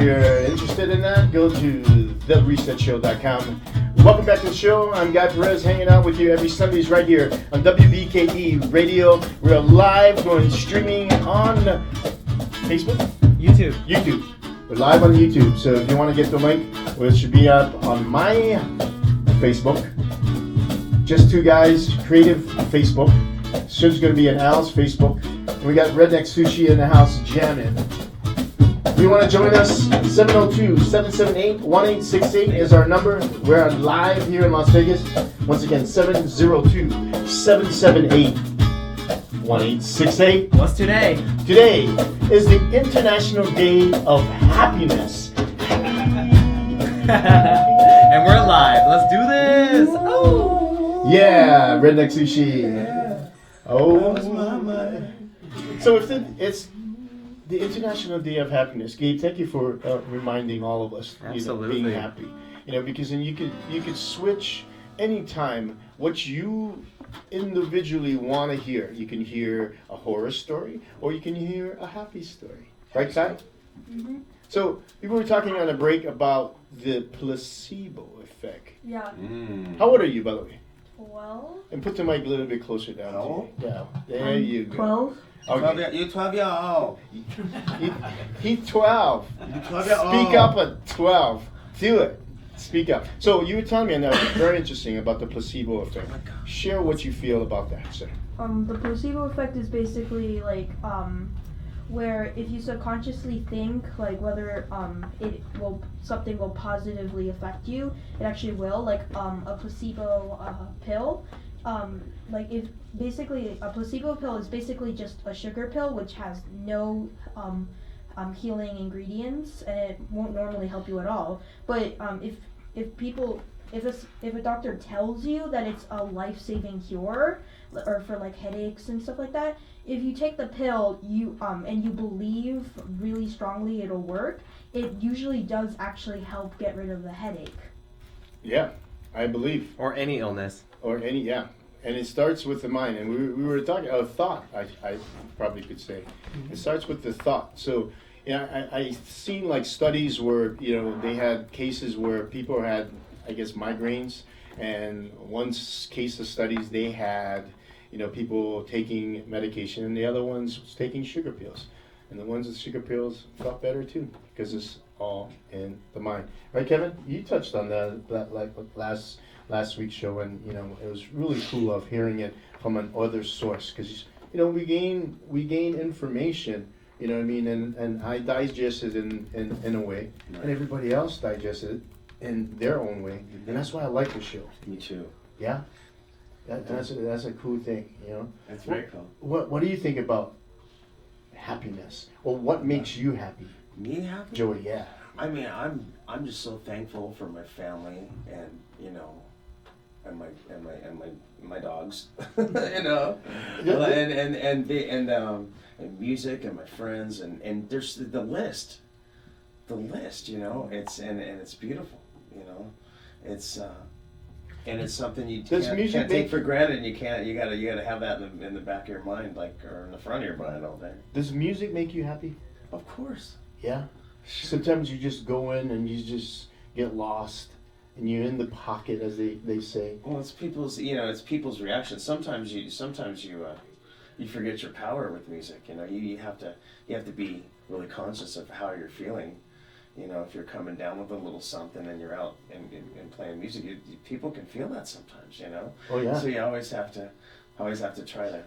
If you're interested in that, go to theresetshow.com. Welcome back to the show. I'm Guy Perez, hanging out with you every Sundays right here on WBKE Radio. We're live, going streaming on Facebook? YouTube. We're live on YouTube, so if you want to get the link, it should be up on my Facebook. Just two guys, creative Facebook. Soon's going to be in Al's Facebook. And we got Redneck Sushi in the house jamming. If you want to join us, 702-778-1868 is our number. We're live here in Las Vegas. Once again, 702-778-1868. What's today? Today is the International Day of Happiness. And we're live. Let's do this. Oh. Yeah, Redneck Sushi. Oh. So if it's the International Day of Happiness, Gabe, thank you for reminding all of us, Absolutely. being happy. Because then you could switch anytime what you individually want to hear. You can hear a horror story, or you can hear a happy story. Right, Ty? Mm-hmm. So we were talking on a break about the placebo effect. Yeah. How old are you, by the way? 12. And put the mic a little bit closer down. How To you. Yeah, there you go. 12. Okay. You're 12 years old. He's 12. You're 12 years old. Speak up at 12. Do it. Speak up. So you were telling me, and that was very interesting, about the placebo effect. Share what you feel about that, sir. The placebo effect is basically like where if you subconsciously think like whether something will positively affect you, it actually will. Like a placebo pill. Like if basically a placebo pill is basically just a sugar pill which has no healing ingredients, and it won't normally help you at all. But if a doctor tells you that it's a life-saving cure, or for like headaches and stuff like that, if you take the pill, and you believe really strongly it'll work, it usually does actually help get rid of the headache. Yeah, I believe. Or any illness. Yeah. And it starts with the mind. And we were talking, thought, I probably could say. It starts with the thought. So, I seen like studies where, they had cases where people had, I guess, migraines. And one case of studies, they had, people taking medication, and the other ones was taking sugar pills. And the ones with sugar pills felt better too, because it's all in the mind. Right, Kevin? You touched on that like last week's show, and it was really cool of hearing it from an other source, because we gain information, and I digest it in a way, and everybody else digests it in their own way, and that's why I like the show. Me too. Yeah, that's a cool thing, That's very cool. What do you think about happiness, or what makes you happy? Me happy? Joey, yeah. I mean, I'm just so thankful for my family, and and my dogs, and music, and my friends, and there's the list, it's beautiful, it's and it's something you can't take for granted, and you gotta have that in the back of your mind, or in the front of your mind all day. Does music make you happy? Of course. Yeah. Sometimes you just go in and you just get lost, and you're in the pocket, as they say. Well, it's people's reactions. Sometimes you forget your power with music. You have to be really conscious of how you're feeling. If you're coming down with a little something and you're out and playing music, people can feel that sometimes. Oh yeah. So you always have to try to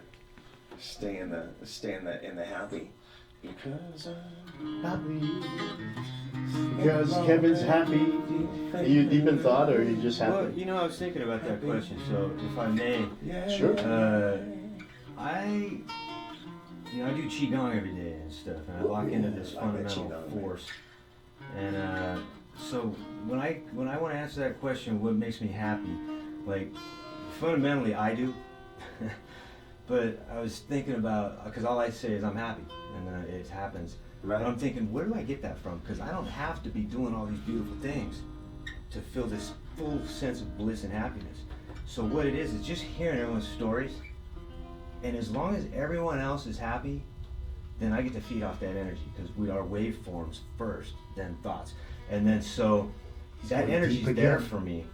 stay in the happy. Because I'm happy. Because Kevin's happy. Are you deep in thought, or are you just happy? Well, I was thinking about that question, so if I may. Sure. I do qigong every day and stuff, and I lock into this fundamental force. And so when I want to answer that question, what makes me happy? Like, fundamentally, I do. But I was thinking about, because all I say is I'm happy, and then it happens. Right. But I'm thinking, where do I get that from? Because I don't have to be doing all these beautiful things to feel this full sense of bliss and happiness. So what it is just hearing everyone's stories. And as long as everyone else is happy, then I get to feed off that energy because we are waveforms first, then thoughts. And then so that energy is there for me.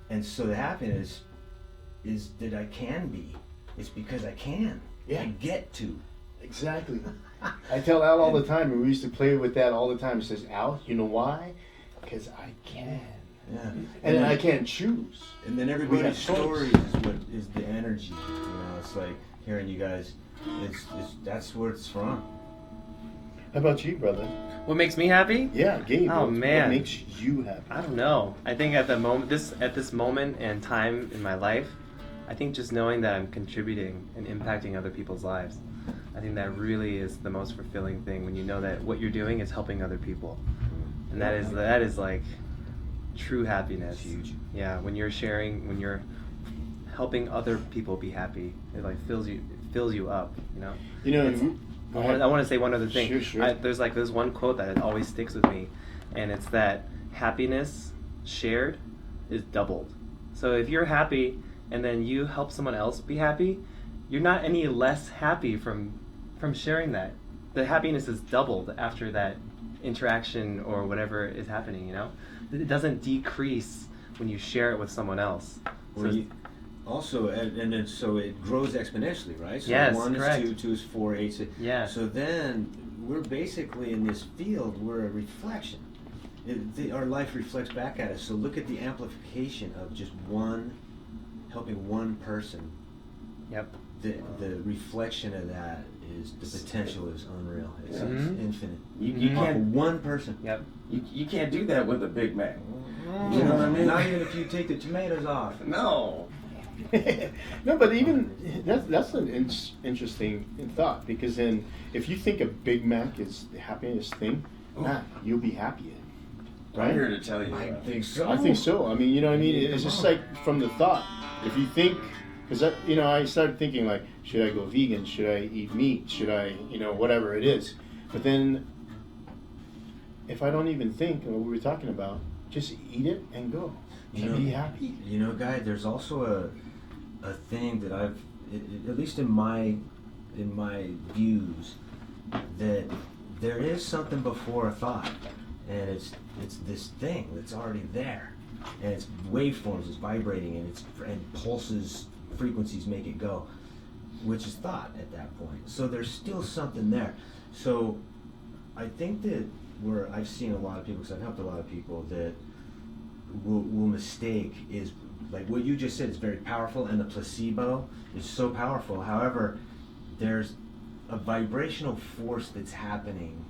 And so the happiness is that I can be. It's because I can. Yeah. I get to. Exactly. I tell Al all the time, and we used to play with that all the time. He says, Al, you know why? Because I can. Yeah. And I can't choose. And then We have everybody's choice. stories is what is the energy. It's like hearing you guys. It's that's where it's from. How about you, brother? What makes me happy? Yeah, Gabe. Oh, man. What makes you happy? I don't know. I think at this moment and time in my life, I think just knowing that I'm contributing and impacting other people's lives. I think that really is the most fulfilling thing when you know that what you're doing is helping other people. And that is like true happiness. It's huge. Yeah, when you're sharing, when you're helping other people be happy, it like fills you up, you know? You know, It's- I want to say one other thing. Sure. There's one quote that always sticks with me, and it's that happiness shared is doubled. So if you're happy and then you help someone else be happy, you're not any less happy from sharing that. The happiness is doubled after that interaction or whatever is happening, you know? It doesn't decrease when you share it with someone else. Well, also, and then so it grows exponentially, right? So Yes, 1 correct. is 2, 2 is 4, 8 is... Yeah. So then we're basically in this field, we're a reflection. Our life reflects back at us. So look at the amplification of just helping one person. Yep. The reflection of that is, the potential is unreal. It's Mhm. infinite. You Off can't of one person. Yep. you can't do that with a Big Mac. You know what I mean? Not even if you take the tomatoes off. No. No, but even that's an interesting thought, because then if you think a Big Mac is the happiest thing, man, you'll be happy. I'm Right? here to tell you. I think so. I think so. I mean, you know what I mean? It's just like from the thought. If you think, because I started thinking like, should I go vegan? Should I eat meat? Should I, whatever it is. But then, if I don't even think what we were talking about, just eat it and go. And be happy. You know, Guy, there's also a thing that I've, at least in my views, that there is something before a thought, and it's this thing that's already there, and it's waveforms, it's vibrating, and pulses, frequencies make it go, which is thought at that point. So there's still something there. So I think that where I've seen a lot of people, because I've helped a lot of people, that will mistake is like what you just said is very powerful, and the placebo is so powerful. However, there's a vibrational force that's happening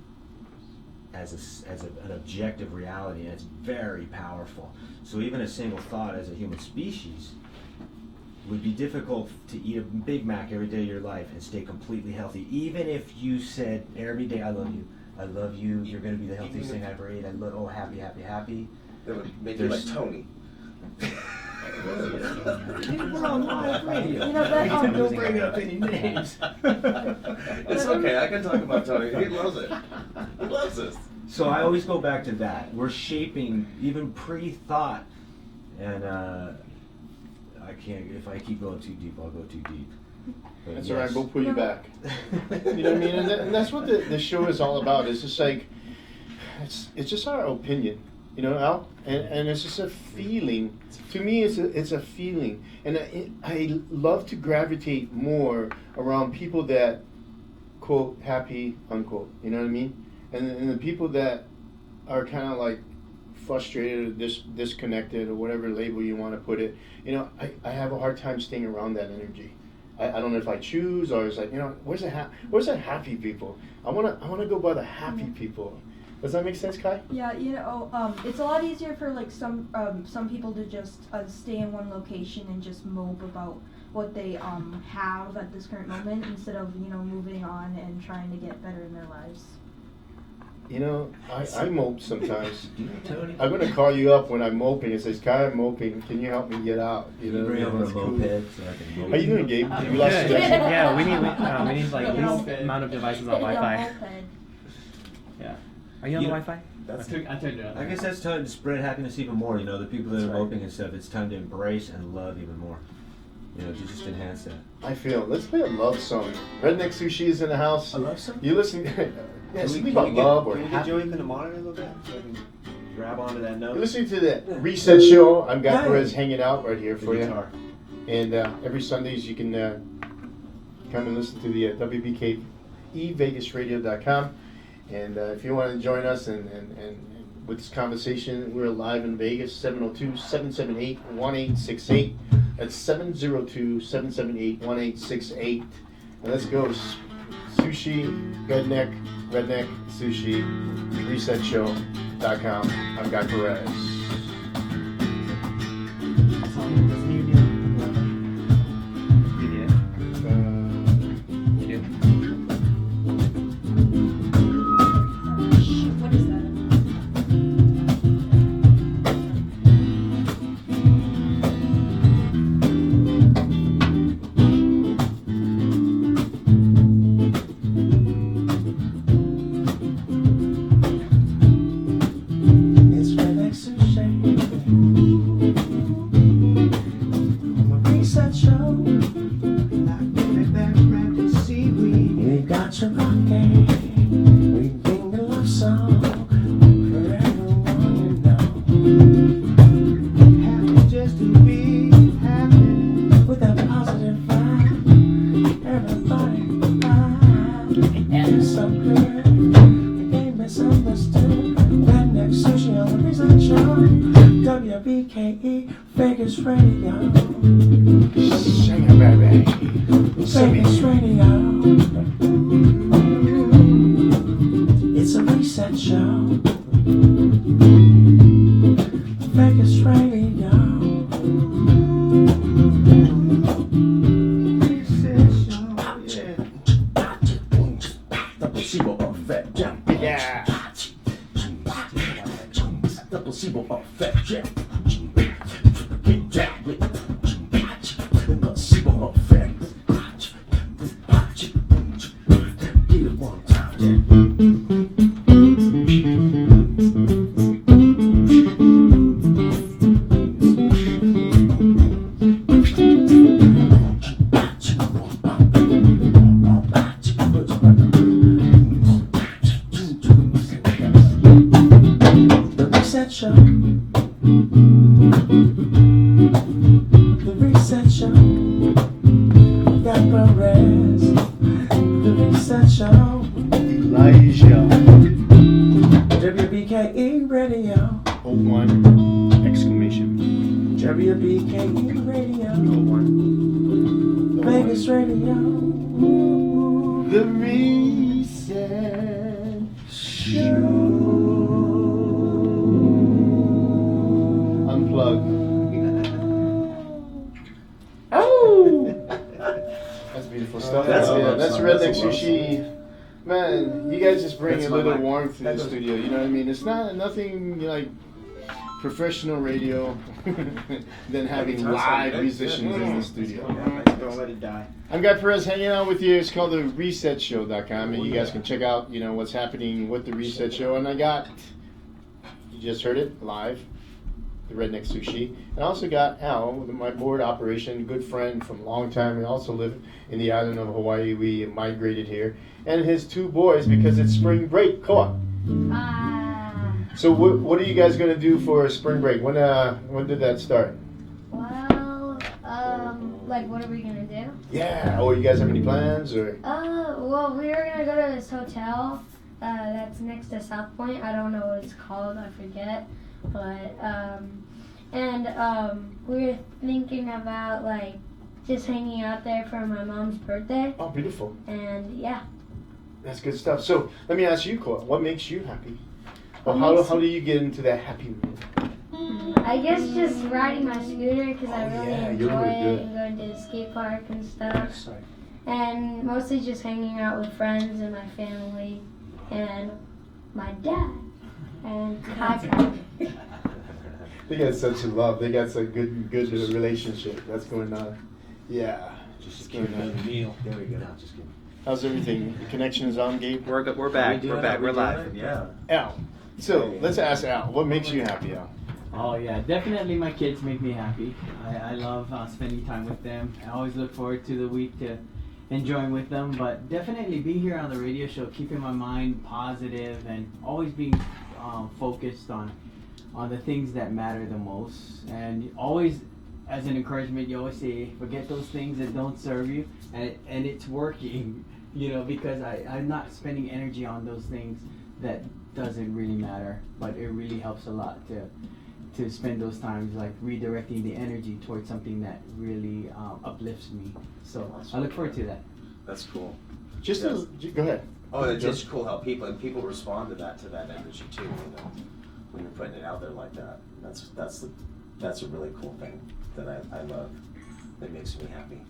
as an objective reality, and it's very powerful. So even a single thought as a human species would be difficult to eat a Big Mac every day of your life and stay completely healthy. Even if you said every day, I love you, you're going to be the healthiest thing I ever ate, happy, happy, happy. That would make you like Tony. We're on live radio. You know that, Don't bring up any names. It's okay. I can talk about Tony. He loves it. He loves this. So I always go back to that. We're shaping even pre-thought, and I can't. If I keep going too deep, I'll go too deep. But That's yes. all right. We'll pull you back. You know what I mean? And that's what the show is all about. It's just like, it's just our opinion, Al, and it's just a feeling. To me, it's a feeling, and I love to gravitate more around people that quote happy unquote. You know what I mean? And the people that are kind of like frustrated or disconnected or whatever label you want to put it. I have a hard time staying around that energy. I don't know if I choose or it's like, where's the happy people? I wanna go by the happy people. Does that make sense, Kai? Yeah, it's a lot easier for like some people to just stay in one location and just mope about what they have at this current moment instead of moving on and trying to get better in their lives. I mope sometimes. Tony? I'm gonna call you up when I'm moping and says, Kai, I'm moping. Can you help me get out? You bring over a That's cool. moped so I can mope. How you doing, Gabe? You Good. lost connection? Yeah, we need like Yeah. this amount of devices on Wi-Fi. Yeah. Are you on the Wi-Fi? That's I turned it on. I guess that's time to spread happiness even more. The people that That's are right. moping and stuff. It's time to embrace and love even more. to just enhance that. I feel. Let's play a love song. Redneck Sushi is in the house. I love some. You listen. Yeah, something about Can we love or get happy. Joey to monitor a little bit so I can grab onto that note? You're listening to the Reset Show. I'm Guy Hi. Perez hanging out right here The for you. guitar. And every Sundays you can come and listen to the WBKE VegasRadio.com. And if you want to join us and with this conversation, we're live in Vegas, 702-778-1868. That's 702-778-1868. And let's go. Sushi, Redneck Sushi, ResetShow.com. I'm Guy Perez. What is that? It's Redneck Sushi. On the Reset Show. We got you rocking. We bring the love song for everyone you know. Happy just to be happy with that positive vibe. Everybody vibe. And it's so good. We ain't misunderstood. Redneck Sushi on the Reset Show. WBKE Vegas Radio. Sing it, baby. Sing Vegas it. Radio. It's a Reset Show. Vegas Radio. Reset Show. The placebo effect. Yeah. The placebo effect. Get down with the placebo effect. Get it one time. The Reset Show. The Reset Show. Got Perez. The Reset Show. Elijah. WBKE Radio. Oh, one exclamation. WBKE Radio. Oh, one. Vegas Radio. The Reset Show. Unplug. Oh! That's beautiful stuff. That's a love that's song. Redneck That's a love Sushi. Man, you guys just bring That's a my little mic. warmth to the That goes- studio. You know what I mean? It's not nothing like professional radio than having live musicians in the studio. Don't let it die. I'm Guy Perez hanging out with you. It's called the ResetShow.com, and you guys can check out, what's happening with the Reset Show. And I got, you just heard it live, the Redneck Sushi. And I also got Al, my board operation, good friend from a long time. We also live in the island of Hawaii. We migrated here, and his two boys because it's spring break. Koa. So what are you guys gonna do for spring break? When did that start? Well, like, what are we gonna do? Yeah. Oh, you guys have any plans or? Well, we were gonna go to this hotel that's next to South Point. I don't know what it's called, I forget. But, we were thinking about, like, just hanging out there for my mom's birthday. Oh, beautiful. And, yeah. That's good stuff. So let me ask you, Koa, what makes you happy? Or What how makes do you get into that happy mood? I guess just riding my scooter because I Oh, really yeah, enjoy you're really it good. and going to the skate park and stuff. And mostly just hanging out with friends and my family and my dad. And hi. They got such a love. They got such good relationship. That's going on. Yeah. Just going on. meal. There we go. No, just kidding. How's everything? The connection is on, Gabe? We're back. We We're doing back. it? We're We live. doing it? Yeah. Al. So let's ask Al. What makes you happy, Al? Oh yeah, definitely my kids make me happy. I love spending time with them. I always look forward to the week to enjoying with them, but definitely being here on the radio show, keeping my mind positive and always being focused on the things that matter the most. And always, as an encouragement, you always say, forget those things that don't serve you, and it's working, you know, because I'm not spending energy on those things that doesn't really matter, but it really helps a lot to spend those times like redirecting the energy towards something that really uplifts me. So I look forward to that. That's cool. Just Yes. go ahead. Oh, it's just cool how people respond to that energy too. You know, when you're putting it out there like that, that's a really cool thing that I love. That makes me happy.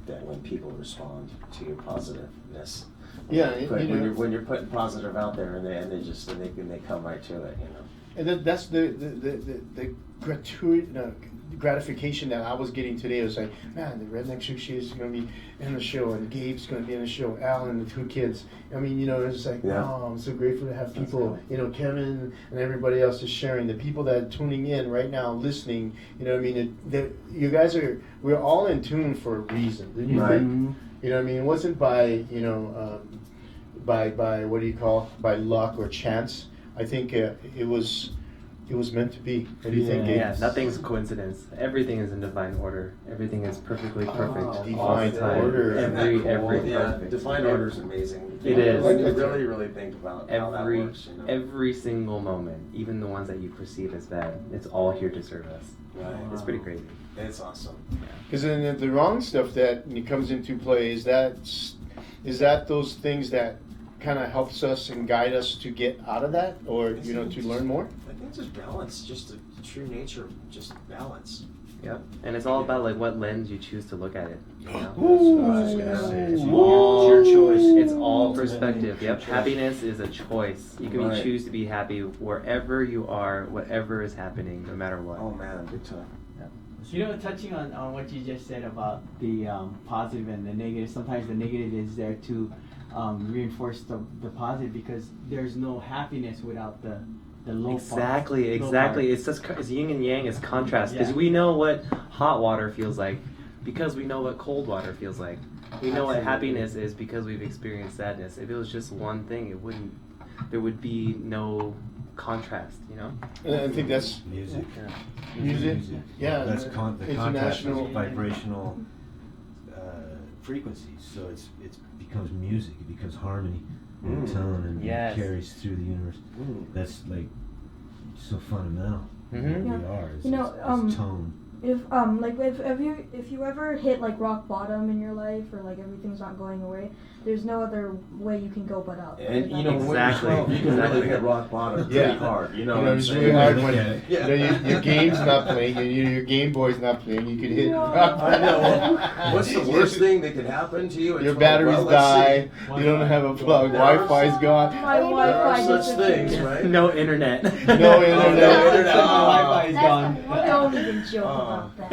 That when people respond to your positiveness. Yeah, When you're putting positive out there, and they come right to it. You know. And that's the gratification that I was getting today. It was like, man, the Redneck Sushi is going to be in the show, and Gabe's going to be in the show, Al and the two kids. I mean, you know, it's like, Yeah. oh, I'm so grateful to have people, you know, Kevin and everybody else is sharing. The people that are tuning in right now, listening, you know what I mean? You guys we're all in tune for a reason. Didn't you Right. think? You know what I mean? It wasn't by, you know, by what do you call, by luck or chance. I think it was meant to be. What do you think, Gabe? Yeah, nothing's coincidence. Everything is in divine order. Everything is perfectly perfect. all divine the time. order. Every Yeah, perfect. divine order is amazing. It is. When you really think about how that Every works. You know? every single moment, even the ones that you perceive as bad, it's all here to serve us. Right. It's pretty crazy. It's awesome. Because then the wrong stuff that comes into play is that those things that kind of helps us and guide us to get out of that, or you know, to learn more. I think just balance, just the true nature of just balance. Yep. And it's all about like what lens you choose to look at it. You know? Ooh. I was just gonna say, it's Ooh. your choice. It's all perspective. Yep. Happiness is a choice. You can Right. choose to be happy wherever you are, whatever is happening, no matter what. Oh man, big time. You know, touching on what you just said about the positive and the negative, sometimes the negative is there to reinforce the positive, because there's no happiness without the low part. Exactly. Low part. It's just it's yin and yang, it's contrast. Because Yeah. we know what hot water feels like, because we know what cold water feels like. We know what Absolutely. happiness is because we've experienced sadness. If it was just one thing, there would be no contrast. You know. And I think that's Music. music. Yeah, That's the contrast international of vibrational frequencies. So it becomes music. It becomes harmony and tone, and Yes. it carries through the universe. That's like so fundamental. Mhm. What we are. It's, You know, it's tone. if you ever hit like rock bottom in your life, or like everything's not going away, there's no other way you can go but up. And you know, Exactly. when you're 12, you can Exactly. really hit rock bottom Yeah. pretty hard. You know, You what know, I'm it's saying? really hard Look when at it. you know, your game's not playing, your Game Boy's not playing. You could hit. I know. What's the worst thing that could happen to you? at Your 12? batteries Well, let's die. see. You don't have a plug. There are Wi-Fi's gone. My There Wi-Fi are such disappeared. things, right? No internet. No No internet. internet. Wi-Fi is That's gone. the worst. Don't even joke about that.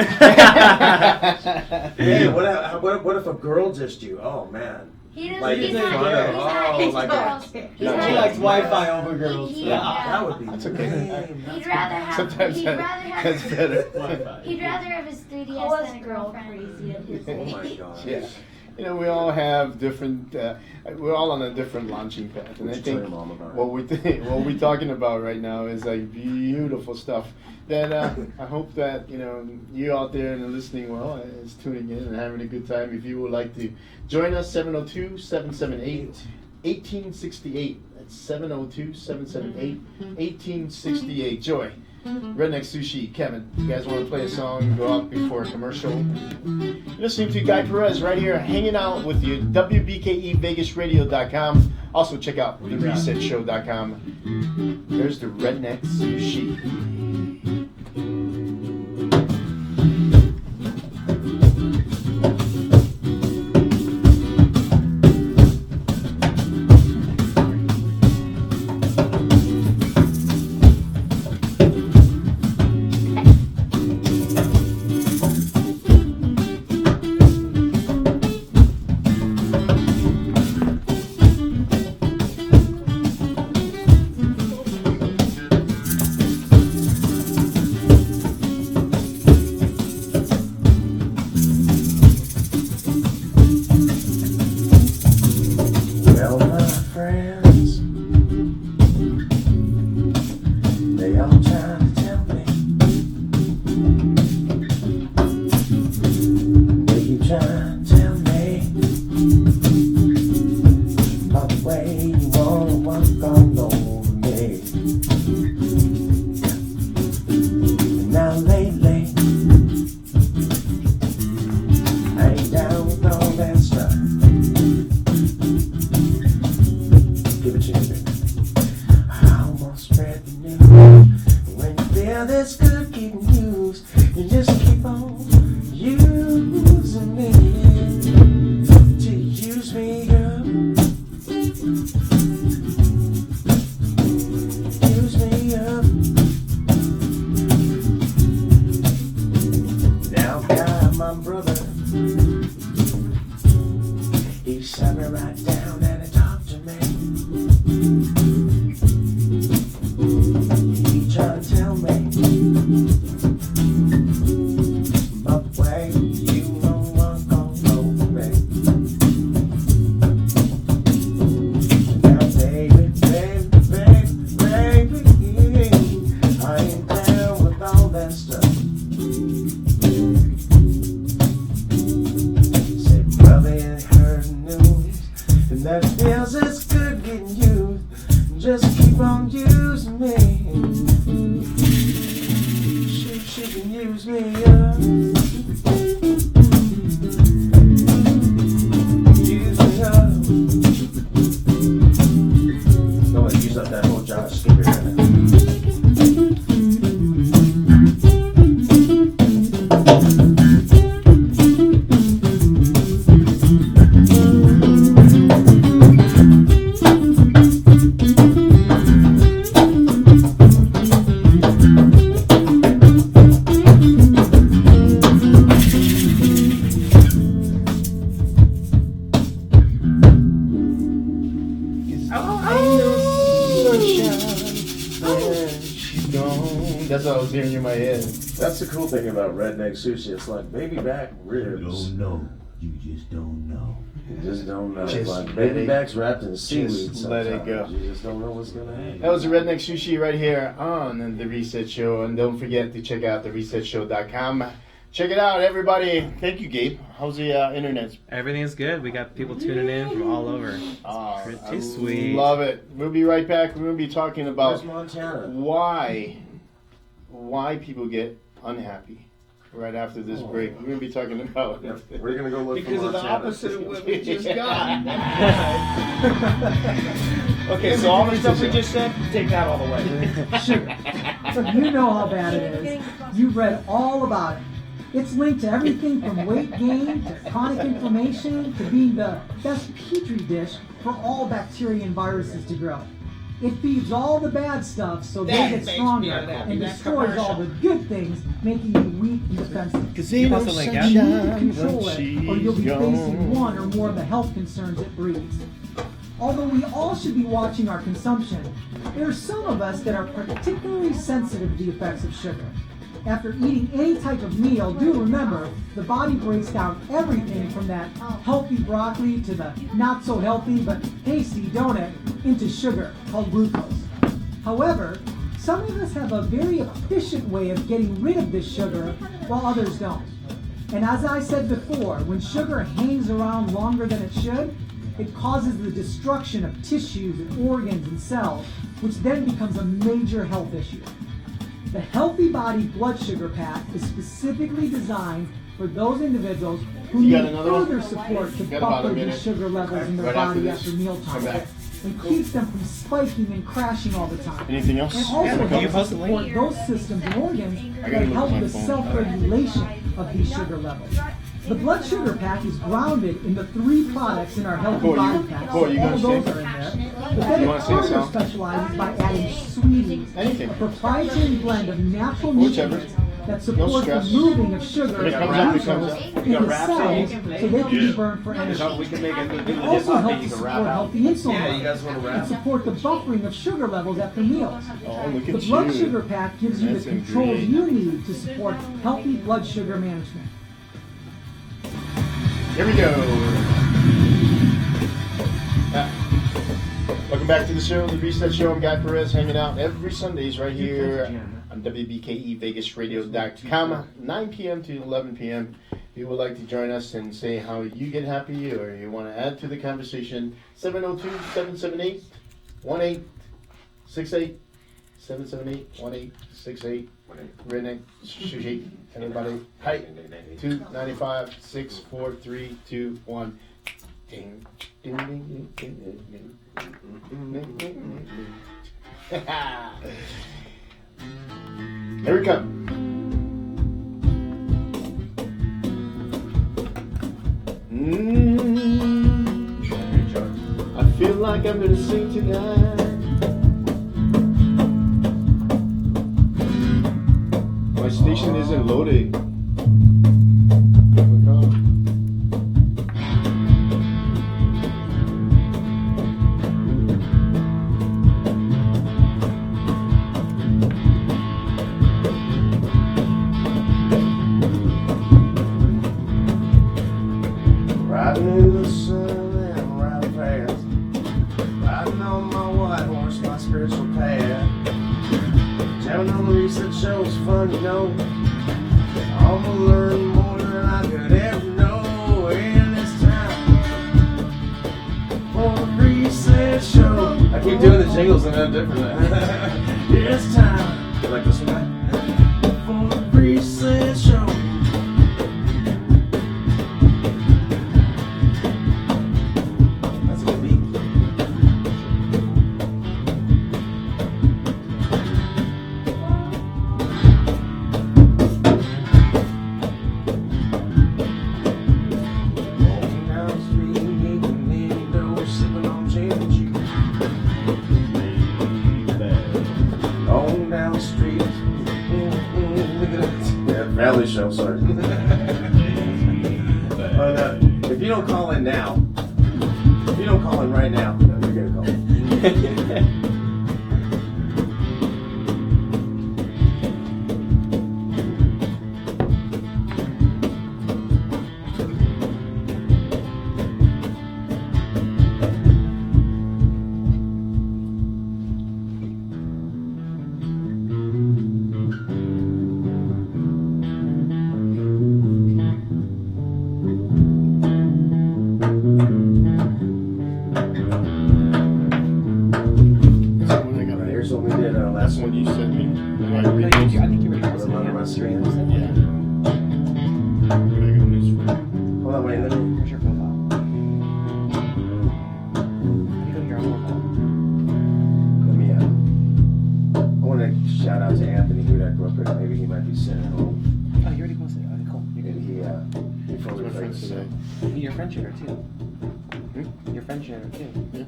Hey, what if a girl dissed you? Oh man. He doesn't. Like, he's in not. front of- He's not oh, into like girls. that. He's No, not She into likes Wi-Fi girls. over girls. He- That would be That's okay. lame. He'd rather have. Sometimes He'd rather have. that's better. Wi-Fi. He'd rather have his 3DS Call us than a girl girlfriend. crazy at his Oh my age. gosh. Yeah. You know, we all have different. We're all on a different launching pad, and What I you tell think your mom about it? what we're talking about right now is like beautiful stuff. That I hope that you out there and listening well is tuning in and having a good time. If you would like to join us, 702-778-1868. That's 702-778-1868. Joy. Redneck Sushi, Kevin, you guys want to play a song and go out before a commercial? You're listening to Guy Perez right here, hanging out with you, WBKE Also check out theresetshow.com. There's the Redneck Sushi. When you feel this good getting used, you just keep on using me to use me up. Use me up. Now God, my brother, he sat me right down and he talked to me. He tried to tell me about the way you know I'm gonna go, baby. Now, baby, I ain't down with all that stuff. Say, brother, you heard the news, and that feels as good getting used. Just keep on using me. She can use me up. Use me up. No one use up that whole Josh Skipper right now. That's what I was hearing in my head. That's the cool thing about redneck sushi. It's like baby back ribs. know. You just don't know. You just don't know. Just It's like let baby it- backs wrapped in seaweed. just let it go. sometimes. You just don't know what's gonna happen. That was the Redneck Sushi right here on The Reset Show. And don't forget to check out theresetshow.com. Check it out, everybody. Thank you, Gabe. How's the internet? Everything is good. We got people tuning in from all over. Oh, Pretty I sweet. Love it. We'll be right back. We're going to be talking about Where's Montana? why people get unhappy right after this break. We're going to be talking about Yep. We're gonna go look Because for of the Montana. opposite of what we just got. Okay, so all the the stuff we just said, take that all the way. Sugar. You know how bad it is. You've read all about it. It's linked to everything from weight gain to chronic inflammation to being the best petri dish for all bacteria and viruses to grow. It feeds all the bad stuff so they That get makes me stronger unhappy, and that destroys all the commercial. good things, making you weak and defensive. Casino Also like You need to sunshine control when it, or you'll be she's facing gone. one or more of the health concerns it breeds. Although we all should be watching our consumption, there are some of us that are particularly sensitive to the effects of sugar. After eating any type of meal, do remember, the body breaks down everything from that healthy broccoli to the not so healthy but tasty donut into sugar called glucose. However, some of us have a very efficient way of getting rid of this sugar while others don't. And as I said before, when sugar hangs around longer than it should, it causes the destruction of tissues and organs and cells, which then becomes a major health issue. The Healthy Body Blood Sugar Pack is specifically designed for those individuals who You got need another one? further support to Got about a buffer minute. these sugar levels in their Right after body this, after mealtime come back. and keeps them from spiking and crashing all the time. Anything else? And also Yeah, can you helps post a support link? those systems and organs I gotta that look help at my the phone. self-regulation of these sugar levels. The blood sugar pack is grounded in the 3 products in our Healthy Boy, Body you- Pack. boy, you All gonna those sing? are in there. But then You it wanna sing a further song? specializes by adding sweeties, Anything. a proprietary blend of natural Whichever. nutrients that support the stress. moving of sugar If it and comes up, it glucose comes up. in the cells so they can be burned for energy. We can make it It also helps to support healthy insulin Yeah, you levels guys wanna and rap? support the buffering of sugar levels after meals. Oh, look The at blood you. sugar pack gives you That's the controls great. you need to support healthy blood sugar management. Here we go. Welcome back to the show, The Reset Show. I'm Guy Perez, hanging out every Sundays right here on WBKE VegasRadio.com, 9 p.m. to 11 p.m. If you would like to join us and say how you get happy or you want to add to the conversation, 702-778-1868. 778-1868. Redneck Sushi. Everybody. Hi. 295-64321. Ding, ding, ding, ding, ding, ding, ding, ding, ding, ding. Here we come. I feel like I'm gonna sing tonight. My station isn't loading. Riding in the sun and riding fast. Riding on my white horse, my spiritual path. Jamming on the research shows fun, you know. I'm gonna learn more than I could ever know. And it's time for the research show. I keep doing the jingles and they're different. It's time. You like this one? For the research show. That's a good beat. Walking down the street, eating windows, sipping on gin and juice. Going down the street, look at that. Yeah, family show, sorry. But if you don't call in now, if you don't call in right now, you're gonna call in. Here's what we did That's last the one one. you sent me. Do I No, read I those? think you already Put posted them it. on my screen. Yeah. But I got news for you. Hold on, wait, let me. Where's your profile? How do you go to your own profile? Let me I want to shout out to Anthony, who I grew up with. Maybe he might be sitting at home. Oh, you already posted it. Okay, cool. You're And good. he fully My friends thinks today. Your friend share too. Your friend share too.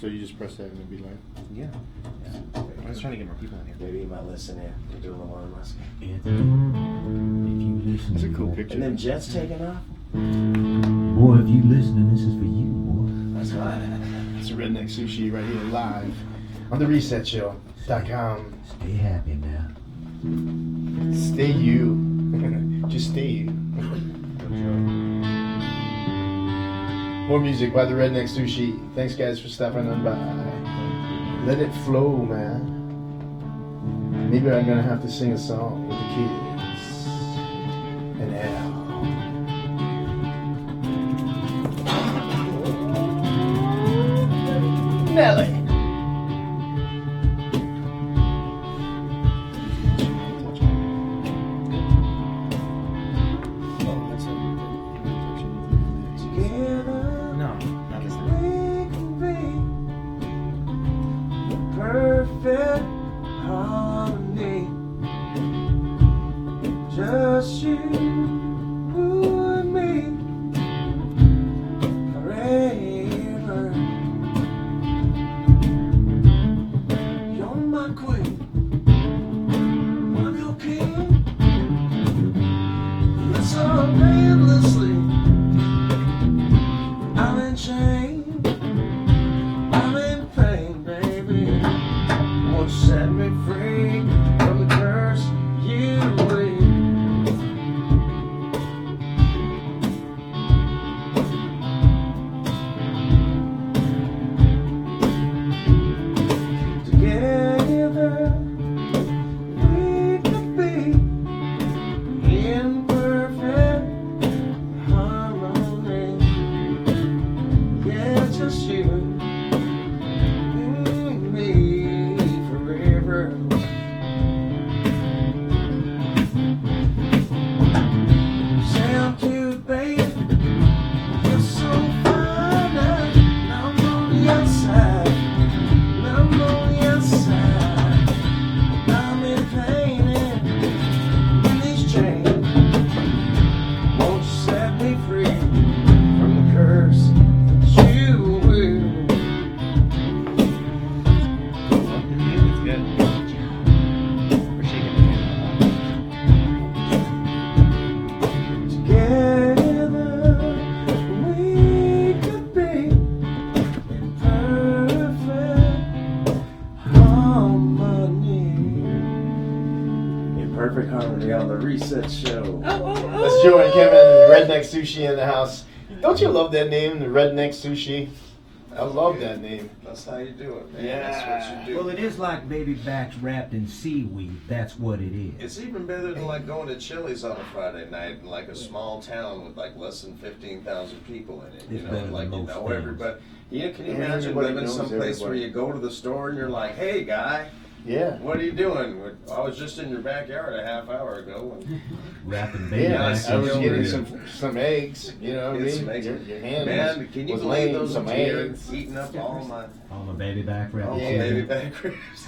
So you just press that and it'll be live. Yeah. I was trying to get more people in here. maybe he might listen in. They're doing a lot of Musk. If you listen, That's a to cool boy, picture. And then Jet's taking off. boy, if you listening, this is for you, boy. That's right. It's a Redneck Sushi right here live on the ResetShow.com. Stay happy now. Stay you. Just stay you. More music by the Redneck Sushi. Thanks guys for stopping on by. Let it flow, man. Maybe I'm gonna have to sing a song with the kids. And Al. Nelly. Together No, not this time. we can be the perfect harmony. Just you and me forever. You're my queen, I'm your king. Let's all endlessly. I'm in chains, I'm in pain, baby. Won't set me free from the curse you leave. Together we could be in perfect harmony. Yeah, just you and me forever. Perfect harmony on the Reset Show. That's Joe and Kevin, Redneck Sushi in the house. Don't you love that name, the Redneck Sushi? I love that name. That's how you do it, man. Yeah. That's what you do. Well, it is like baby backs wrapped in seaweed. That's what it is. It's even better than like going to Chili's on a Friday night in like a small town with like less than 15,000 people in it. You It's know, better than like you most know things. everybody. You can you Yeah, imagine everybody living knows someplace where everybody. you go to the store and you're like, "Hey, guy, Yeah. what are you doing?" I was just in your backyard a half hour ago. And Wrapping baby Yeah, backs I in was seaweed. getting some eggs, you know what I It's mean? amazing. Your hand Man, can you was believe laying those some deer eggs. eating up all my Baby back wrapped in Yeah. baby seaweed. back ribs?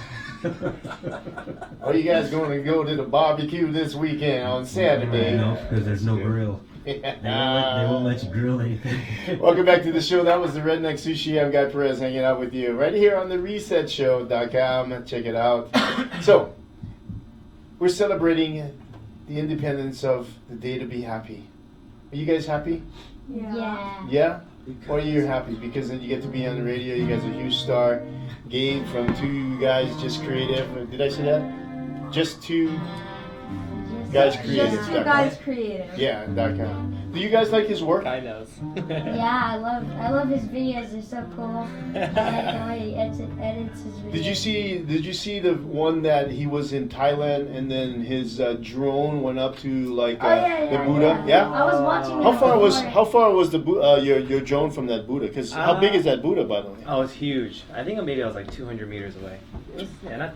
Are you guys going to go to the barbecue this weekend on Saturday? No, because there's no grill. They won't let you grill anything. Welcome back to the show. That was the Redneck Sushi. I'm Guy Perez hanging out with you right here on the ResetShow.com. Check it out. So, we're celebrating the independence of the day to be happy. Are you guys happy? Yeah. Yeah? Why are you happy? Because then you get to be on the radio. You guys are a huge star. Gabe from Two Guys Just Creative. Did I say that? Just Two Guys Creative. Just Two Guys Creative. Yeah, .com. Do you guys like his work? Guy knows. Yeah, I love his videos. They're so cool. I like the way he edits his videos. Did you see the one that he was in Thailand and then his drone went up to like the Buddha? Yeah. I was watching it How far before. was the your drone from that Buddha? Because how big is that Buddha, by the way? Oh, it's huge. I think maybe I was like 200 meters away.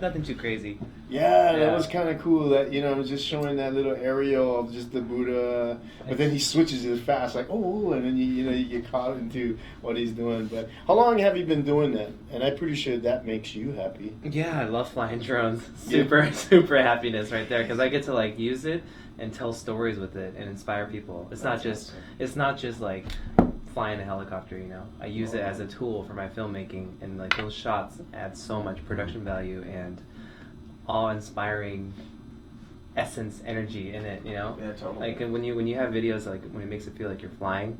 Nothing too crazy. Yeah, that Yeah. was kind of cool. That just showing that little aerial of just the Buddha, but then he switches it fast, like and then you get caught into what he's doing. But how long have you been doing that? And I'm pretty sure that makes you happy. Yeah, I love flying drones. Super happiness right there because I get to like use it and tell stories with it and inspire people. It's not just like flying a helicopter, I use it as a tool for my filmmaking, and like those shots add so much production value and awe-inspiring essence, energy in it, Yeah, totally. Like when you have videos, like when it makes it feel like you're flying,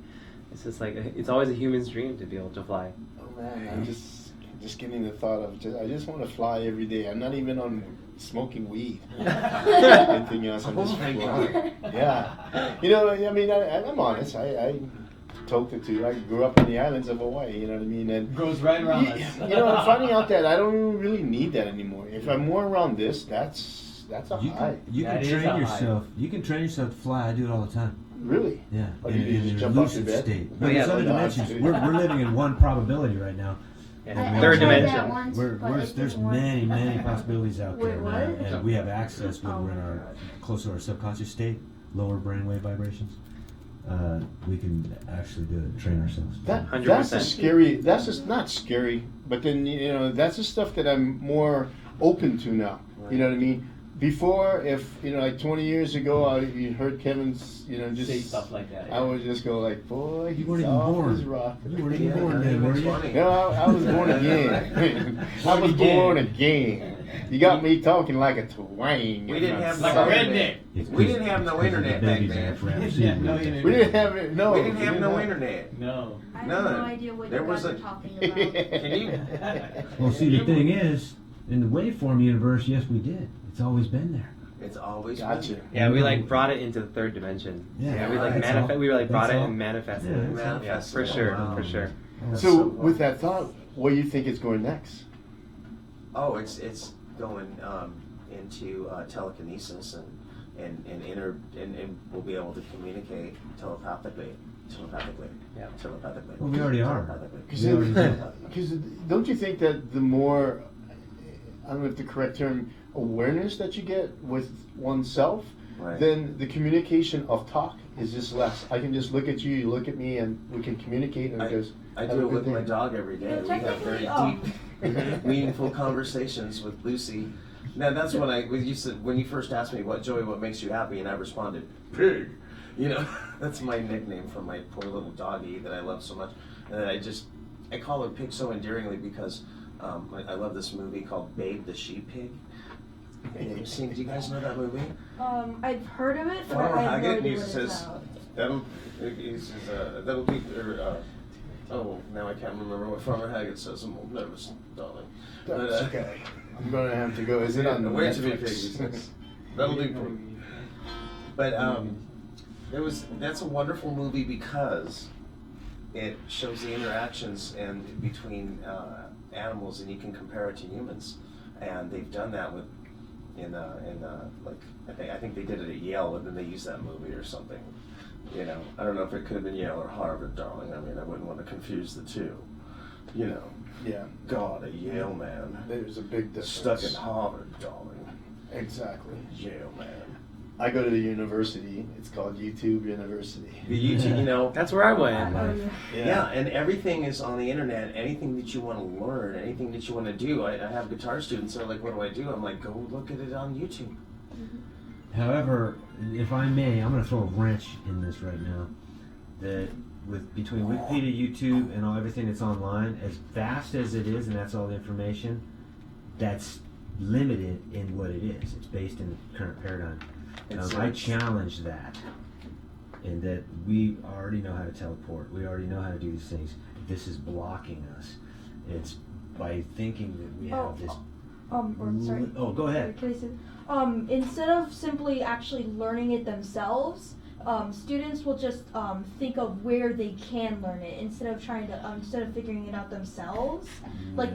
it's just like it's always a human's dream to be able to fly. Oh man, I'm just getting the thought of I just want to fly every day. I'm not even on smoking weed. Anything else? I'm just flying. Yeah, I mean, I'm honest. I told it to you. I grew up in the islands of Hawaii. You know what I mean? And Goes right around us. I'm finding out that I don't really need that anymore. If I'm more around this, that's a high. You That can is train a high. yourself. You can train yourself to fly. I do it all the time. Really? Yeah. Oh, you just jump off your lucid bed? state. Oh, yeah, There's other like dimensions. We're living in one probability right now. Yeah. I Third tried that dimension. once, but it There's didn't work. many possibilities out Wait, there what? now, and we have access when we're in our close to our subconscious state, lower brainwave vibrations. We can actually do it, train ourselves. That's 100%. a scary. That's just not scary, but then that's the stuff that I'm more open to now. You know what I mean? Before, if like 20 years ago, you heard Kevin's, just Say stuff like that. I would just go like, boy, You weren't he's even off born. his rock. You weren't even Yeah, born not then, even were you? 20. No, I was born again. I was born again. You got me talking like a twang. We didn't have Like no a internet. It's We 'cause- didn't have no because of the internet back baby then. back wrapped Yeah, seaweed. no, We didn't have it. No, We didn't have no have- internet. No. I have None. no idea what There you was guys a- are talking about. Can you? Well, see, the thing is, in the waveform universe, yes, we did. It's always been there. It's always Gotcha. been Yeah, we like brought it into the third dimension. Yeah, we like that's manifest. all. We were like brought That's it all. and manifested Yeah, it. that's Yeah, Manifested for it. sure, Wow. for sure. That's So so cool. with that thought, what do you think is going next? Oh, it's going into telekinesis and we'll be able to communicate telepathically. Yeah. Telepathically. Well, we already are. Telepathically. We already do. Because don't you think that the more, I don't know if the correct term, awareness that you get with oneself, Right. then the communication of talk is just less. I can just look at you, you look at me, and we can communicate, and it goes. I have a do it good with my day. dog every day. Yeah, We have very technically, deep, meaningful conversations with Lucy. Now that's when you said when you first asked me what makes you happy, and I responded, pig. That's my nickname for my poor little doggie that I love so much, and I call her Pig so endearingly because I love this movie called Babe the Sheep Pig. Have you ever seen? Do you guys know that movie? I've heard of it, but Farmer I have no Haggett idea he what it's says about. that'll be oh now I can't remember what Farmer Haggett says. I'm all nervous, darling. That's okay. I'm gonna have to go. Is it on Wait to be Netflix? pig, he says. That'll do. But that's a wonderful movie because it shows the interactions and between animals, and you can compare it to humans. And they've done that with like I think they did it at Yale, and then they used that movie or something. You know, I don't know if it could have been Yale or Harvard, darling. I mean, I wouldn't want to confuse the two. You know. Yeah. God, a Yale man. There's a big difference. Stuck in Harvard, darling. Exactly. Yale man. I go to the university. It's called YouTube University. The YouTube, you know. That's where I went. Yeah, and everything is on the internet. Anything that you want to learn, anything that you want to do. I have guitar students that are like, what do? I'm like, go look at it on YouTube. However, if I may, I'm going to throw a wrench in this right now. That between Wikipedia, YouTube, and everything that's online, as vast as it is, and that's all the information, that's limited in what it is. It's based in the current paradigm. I challenge that, in that we already know how to teleport. We already know how to do these things. This is blocking us. It's by thinking that we have this. Sorry. Oh, go ahead. Can I say, instead of simply actually learning it themselves, students will just think of where they can learn it instead of figuring it out themselves. Like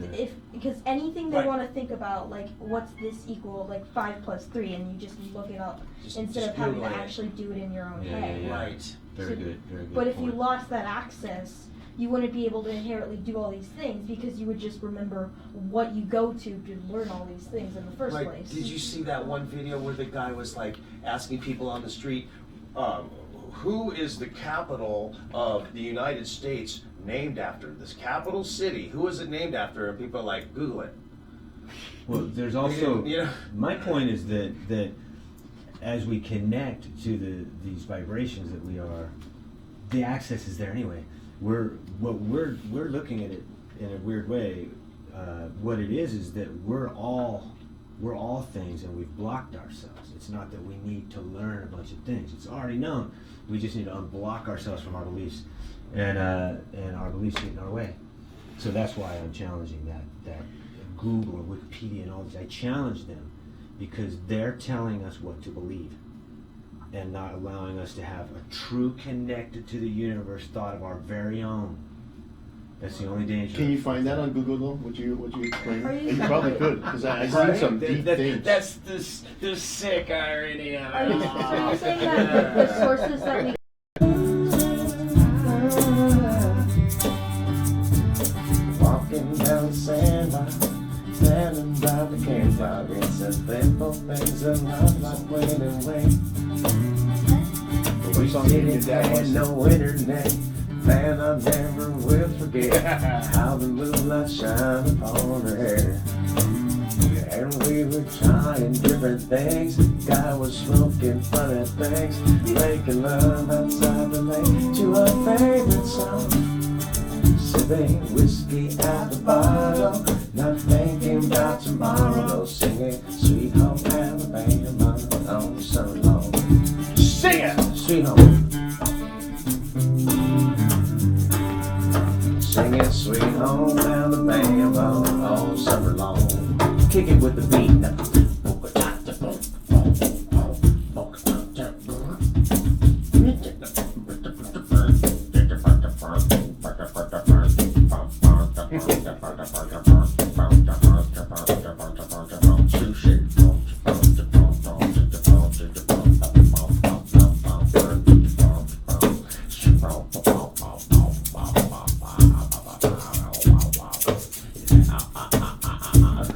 because anything they want to think about, like what's this equal, like 5 plus 3, and you just look it up instead of having to actually do it in your own head. Yeah. Right. Very good. But if you lost that access, you wouldn't be able to inherently do all these things because you would just remember what you go to learn all these things in the first place. Did you see that one video where the guy was like asking people on the street, who is the capital of the United States named after? This capital city, who is it named after? And people are like, Google it. Well, there's also, you know, my point is that as we connect to these vibrations that we are, the access is there anyway. We're looking at it in a weird way. What it is that we're all things, and we've blocked ourselves. It's not that we need to learn a bunch of things. It's already known. We just need to unblock ourselves from our beliefs, and our beliefs get in our way. So that's why I'm challenging that Google or Wikipedia and all these. I challenge them because they're telling us what to believe, and not allowing us to have a true connected to the universe thought of our very own. That's the only danger. Can you find that on Google though? Would you explain? You probably could, because I've seen some deep things. That's the sick irony of Are you, it. so you're saying that the sources that we Walking down the sandbar, standing by the campfire. It's a simple things of life like waiting and wait. What song did your dad watch? No internet, man, I never will forget how the moonlight shine upon her hair. And we were trying different things. Guy was smoking funny things, making love outside the lake to our favorite song. Sipping whiskey out the bottle, not thinking about tomorrow. No singing Sweet Home Alabama on so long. Sing it, Sweet Home. Singing Sweet Home Alabama all summer long. Kick it with the beat now.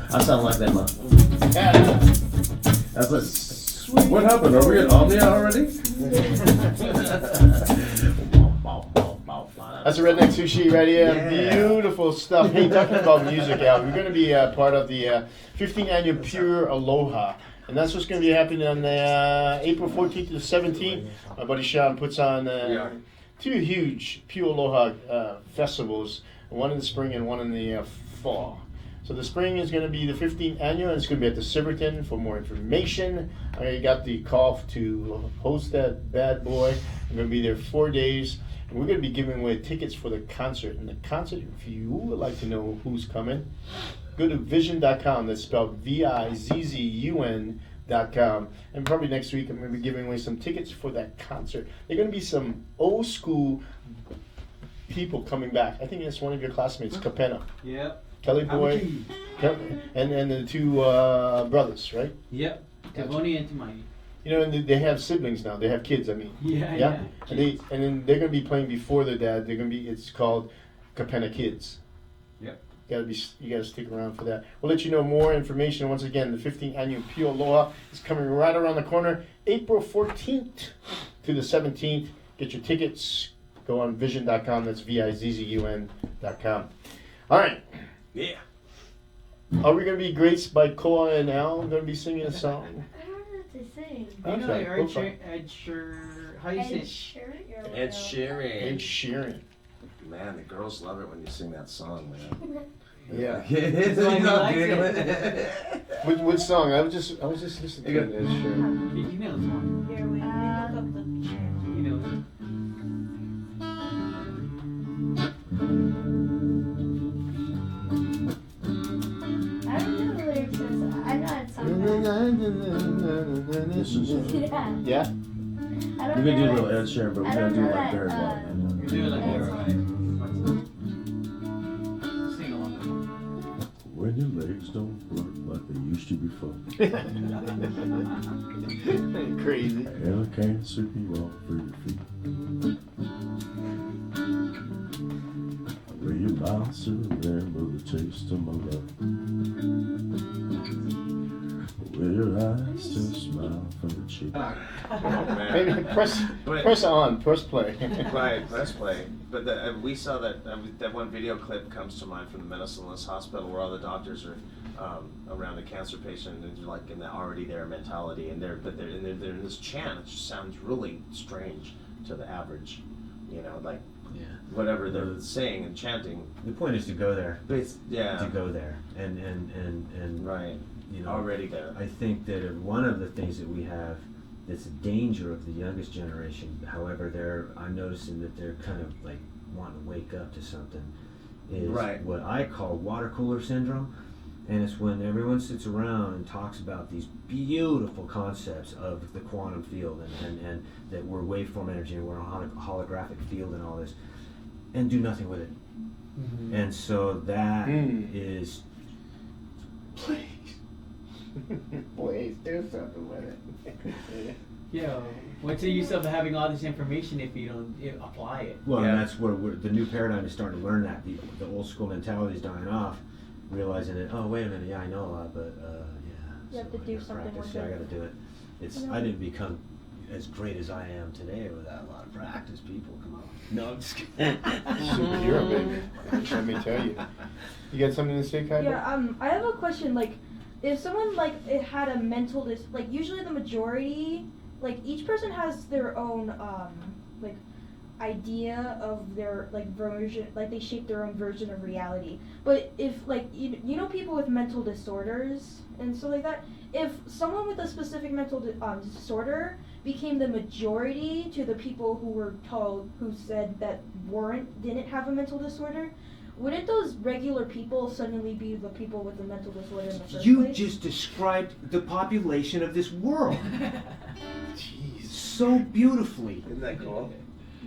I sound like that, man. That's like, what happened? Are we at Omnia already? That's a Redneck Sushi right here. Yeah. Beautiful stuff. Hey, talking about music, Al, we're going to be part of the 15th annual Pure Aloha. And that's what's going to be happening on April 14th to the 17th. My buddy Sean puts on two huge Pure Aloha festivals, one in the spring and one in the fall. So the spring is going to be the 15th annual, and it's going to be at the Silverton. For more information, I got the call to host that bad boy. I'm going to be there 4 days, and we're going to be giving away tickets for the concert. And the concert, if you would like to know who's coming, go to vision.com. That's spelled VIZZUN.com. WBKE.com. And probably next week I'm going to be giving away some tickets for that concert. There are going to be some old school people coming back. I think it's one of your classmates, Capenna. Yep. Kelly Boy, and the two brothers, right? Yep. Cavoni and Tumaini. You know, and they have siblings now. They have kids. I mean, Yeah. And then they're gonna be playing before their dad. They're gonna be. It's called Capenna Kids. Yep. You gotta stick around for that. We'll let you know more information. Once again, the 15th annual Pure Aloha is coming right around the corner, April 14th to the 17th. Get your tickets. Go on vision.com. That's VIZZUN.com. All right. Yeah. Are we gonna be graced by Koa and Al? Gonna be singing a song? I don't know what to sing. You know, Okay, we'll find- Ed Sheeran. How you say it? Ed Sheeran. Ed Sheeran. Man, the girls love it when you sing that song, man. Yeah. That's why he likes it. Which song? I was just listening to Ed Sheeran. He knows one. Here, wait, let me look up the He knows it. I don't know the lyrics. I know it's something. Yeah. Yeah? I don't We're gonna do a know little it. Ed Sheeran, but we're I gonna don't do know it like that, very well, man. You do it like that, That's right? Sing along. When your legs don't work like they used to before, Crazy. and I can't sweep you off for your feet. I lay your mouth to remember the taste of my love. Where your eyes still smile from the cheek. Oh, Maybe man. press play. Right, press play. But we saw that one video clip comes to mind from the Minnesota Hospital where all the doctors are around a cancer patient and they're like in the already there mentality, and they're in this chant. It just sounds really strange to the average, like Yeah. whatever they're saying and chanting. The point is to go there. But it's, To go there, and right, you know, already there. I think that one of the things that we have that's a danger of the youngest generation, however, I'm noticing that they're kind of like wanting to wake up to something, is Right. what I call water cooler syndrome. And it's when everyone sits around and talks about these beautiful concepts of the quantum field and that we're waveform energy and we're a holographic field and all this, and do nothing with it. Mm-hmm. And so that is, Please do something with it. Yeah. What's the use of having all this information if you don't apply it? well, Yeah. and that's where the new paradigm is starting to learn that. The old school mentality is dying off, realizing that, oh, wait a minute, yeah, I know a lot, but You have to I do gotta something practice. with Yeah, I it. gotta do it. It's You know? I didn't become as great as I am today without a lot of practice, people. Come on. No, I'm just kidding. Superhero, baby. Let me tell you. You got something to say, Kai? Yeah, I have a question. Like, if someone it had a mental usually the majority, each person has their own idea of their version, they shape their own version of reality. But if you know people with mental disorders and stuff like that, if someone with a specific mental disorder became the majority to the people who said that didn't have a mental disorder, wouldn't those regular people suddenly be the people with the mental disorder in the first You place? just described the population of this world Jeez. so beautifully. Isn't that cool?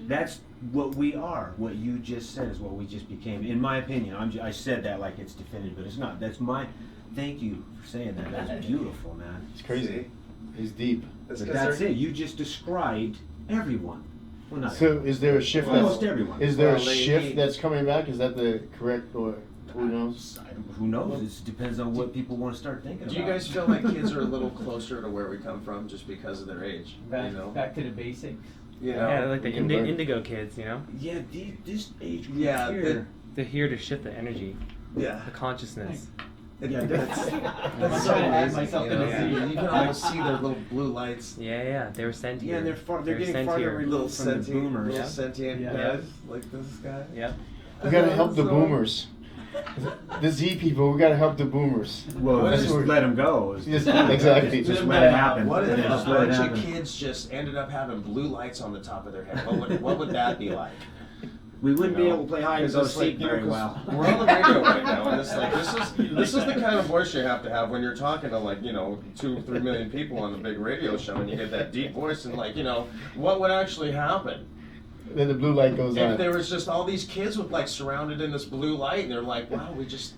That's what we are. What you just said is what we just became. In my opinion, I said that like it's definitive, but it's not. That's my. Thank you for saying that. That's beautiful, man. It's crazy. He's deep. That's But 'cause that's they're- it. You just described everyone. Well, not So is there a shift almost that's everyone. is there a Well, they shift need- that's coming back? Is that the correct or who knows? Who knows? It depends on what people want to start thinking about. Do you guys feel like kids are a little closer to where we come from just because of their age? Back to the basics. Yeah, like the We can learn. indigo kids, Yeah, this age group Yeah, here. They're here to shift the energy, Yeah. the consciousness. Yeah, That's I'm so trying to add amazing. myself You in know, the scene. you can almost see their little blue lights. Yeah, they were sent here. Yeah, and they're getting sent farther here. removed from the boomers. little Yeah. sentient Yeah. guys like this guy. Yep. We gotta help the boomers. The Z people. We gotta help the boomers. Well, What just is- let them go. Just- exactly. Just let it happen. What if Just a let it bunch of happen. kids just ended up having blue lights on the top of their head? What would that be like? We wouldn't You be know, able to play hide and it's go just like, seek you know, very 'cause well. We're on the radio right now, and it's like this is the kind of voice you have to have when you're talking to, like, 2-3 million people on the big radio show, and you get that deep voice, and like, what would actually happen Then the blue light goes if on. there was just all these kids with like surrounded in this blue light, and they're like, wow, we just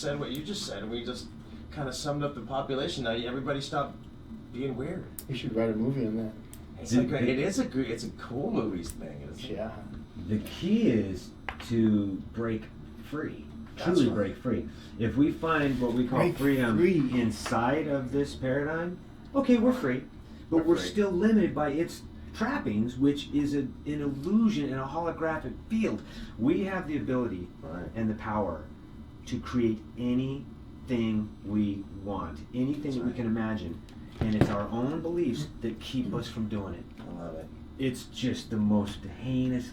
said what you just said, and we just kind of summed up the population. Now everybody stopped being weird. You should write a movie on that. It's a cool movies thing. Yeah. The key is to break free. That's Truly right. break free. If we find what we call Break freedom free. inside of this paradigm, okay, we're free. But We're we're free. still limited by its trappings, which is an illusion in a holographic field. We have the ability Right. and the power to create anything we want, anything That's that we right. can imagine. And it's our own beliefs that keep us from doing it. I love it. It's just the most heinous.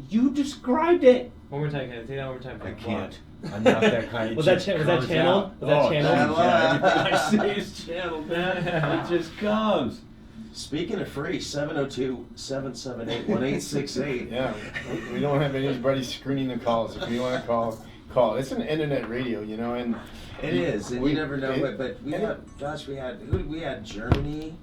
You described it. One more time, can I say that one more time? I can't. I'm not that kind of. Was that chick. was that Comes channeled? out. Was that Oh, channeled? yeah, everything I say is channeled, man. It just comes. Speaking of free, 702-778-1868. Yeah. We don't have anybody screening the calls. If you want to call. It's an internet radio, and It is, and we- you never know. it- But we and had, gosh, we had Germany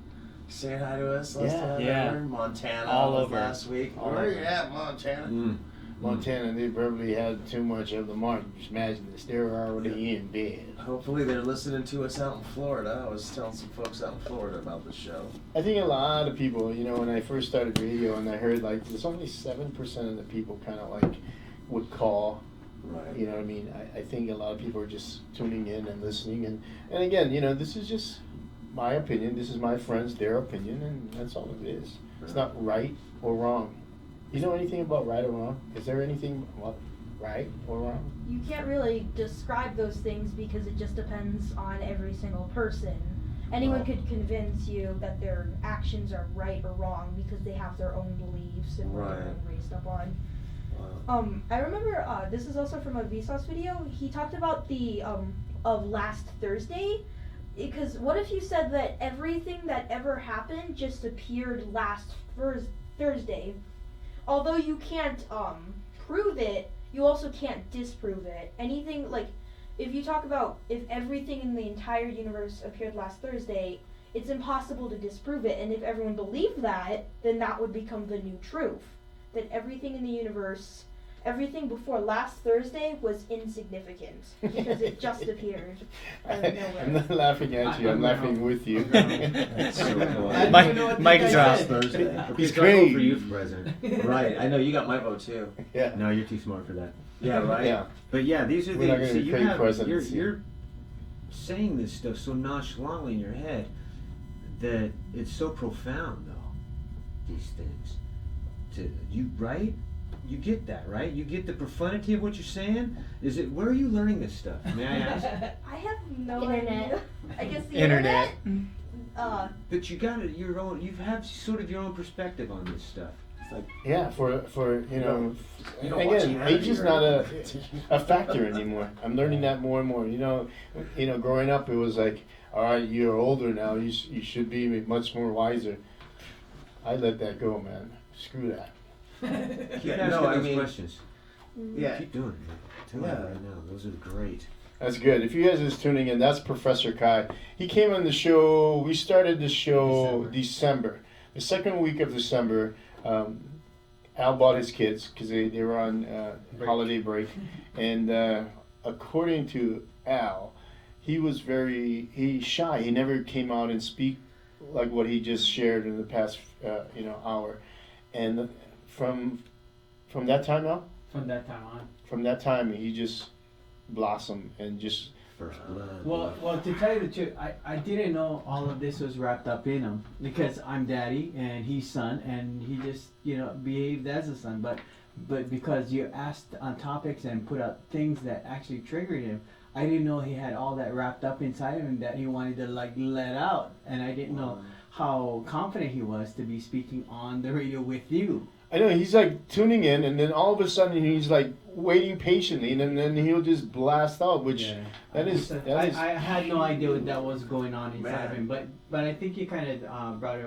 saying hi to us last Yeah. time. Yeah. Remember? Montana All was over. last week. All Where over. you at, Montana? Montana, they probably had too much of the mark. Just imagine this. They're already in bed. Hopefully they're listening to us out in Florida. I was telling some folks out in Florida about the show. I think a lot of people, when I first started radio and I heard there's only 7% of the people kind of would call. Right. You know what I mean? I think a lot of people are just tuning in and listening. And again, this is just my opinion. This is my friends, their opinion, and that's all it is. It's not right or wrong. You know anything about right or wrong? Is there anything right or wrong? You can't really describe those things because it just depends on every single person. Anyone Wow. could convince you that their actions are right or wrong because they have their own beliefs and what Right. they're raised up on. Wow. I remember this is also from a Vsauce video. He talked about the of last Thursday, because what if you said that everything that ever happened just appeared last Thursday? Although you can't prove it, you also can't disprove it. Anything if you talk about if everything in the entire universe appeared last Thursday, it's impossible to disprove it. And if everyone believed that, then that would become the new truth. That everything in the universe, everything before last Thursday was insignificant because it just appeared out of nowhere. I'm not laughing at you. I'm laughing with you. That's so cool. I don't Mike- even know what Mike this drop. guy said. Thursday. He's great. going for you for president. Right. I know you got my vote too. Yeah. No, you're too smart for that. Yeah. Right. Yeah. But yeah, these are We're not the. gonna So you create have presidents, you're saying this stuff so nonchalantly in your head that it's so profound, though. These things. Right? You get that, right? You get the profundity of what you're saying. Is it? Where are you learning this stuff? May I ask? I have no Internet. idea. I guess the Internet. But you got your own. You have sort of your own perspective on this stuff. Yeah, for You don't watch again, humanity age is or not anything. a factor anymore. I'm learning that more and more. Growing up, it was like, all right, you're older now. You should be much more wiser. I let that go, man. Screw that. Keep Yeah, asking no, I those mean- questions. Yeah. Keep doing it. Man. I'm telling you Yeah. right now, those are great. That's good. If you guys are just tuning in, that's Professor Kai. He came on the show. We started the show December. The second week of December. Al bought his kids because they were on holiday break, and according to Al, he was he's shy. He never came out and speak like what he just shared in the past hour, and from that time out, From that time on. from that time he just blossomed and just First blood. Well, to tell you the truth, I didn't know all of this was wrapped up in him because I'm daddy and he's son, and he just behaved as a son. But because you asked on topics and put up things that actually triggered him, I didn't know he had all that wrapped up inside of him that he wanted to let out, and I didn't know how confident he was to be speaking on the radio with you. I know he's like tuning in, and then all of a sudden he's like waiting patiently, and then he'll just blast out. Which that is. I had no idea what that was going on inside Man. of him, but I think you kind of brought it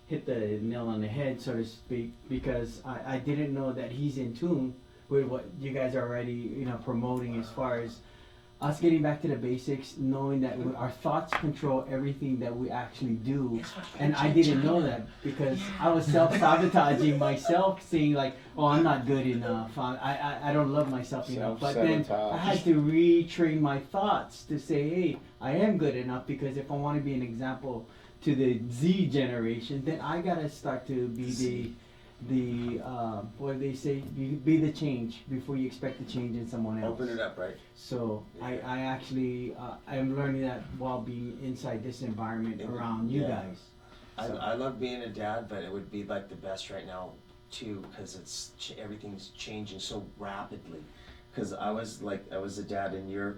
hit the nail on the head, so to speak, because I didn't know that he's in tune with what you guys are already promoting as far as us getting back to the basics, knowing that our thoughts control everything that we actually do. And I didn't know that because I was self-sabotaging myself, saying like, oh, I'm not good enough. I don't love myself enough. But then I had to retrain my thoughts to say, hey, I am good enough, because if I want to be an example to the Z generation, then I gotta start to be the what do they say? Be the change before you expect the change in someone else. Open it up, right? So I actually I'm learning that while being inside this environment around you guys. So. I love being a dad, but it would be like the best right now too, because everything's changing so rapidly. Because I was a dad in your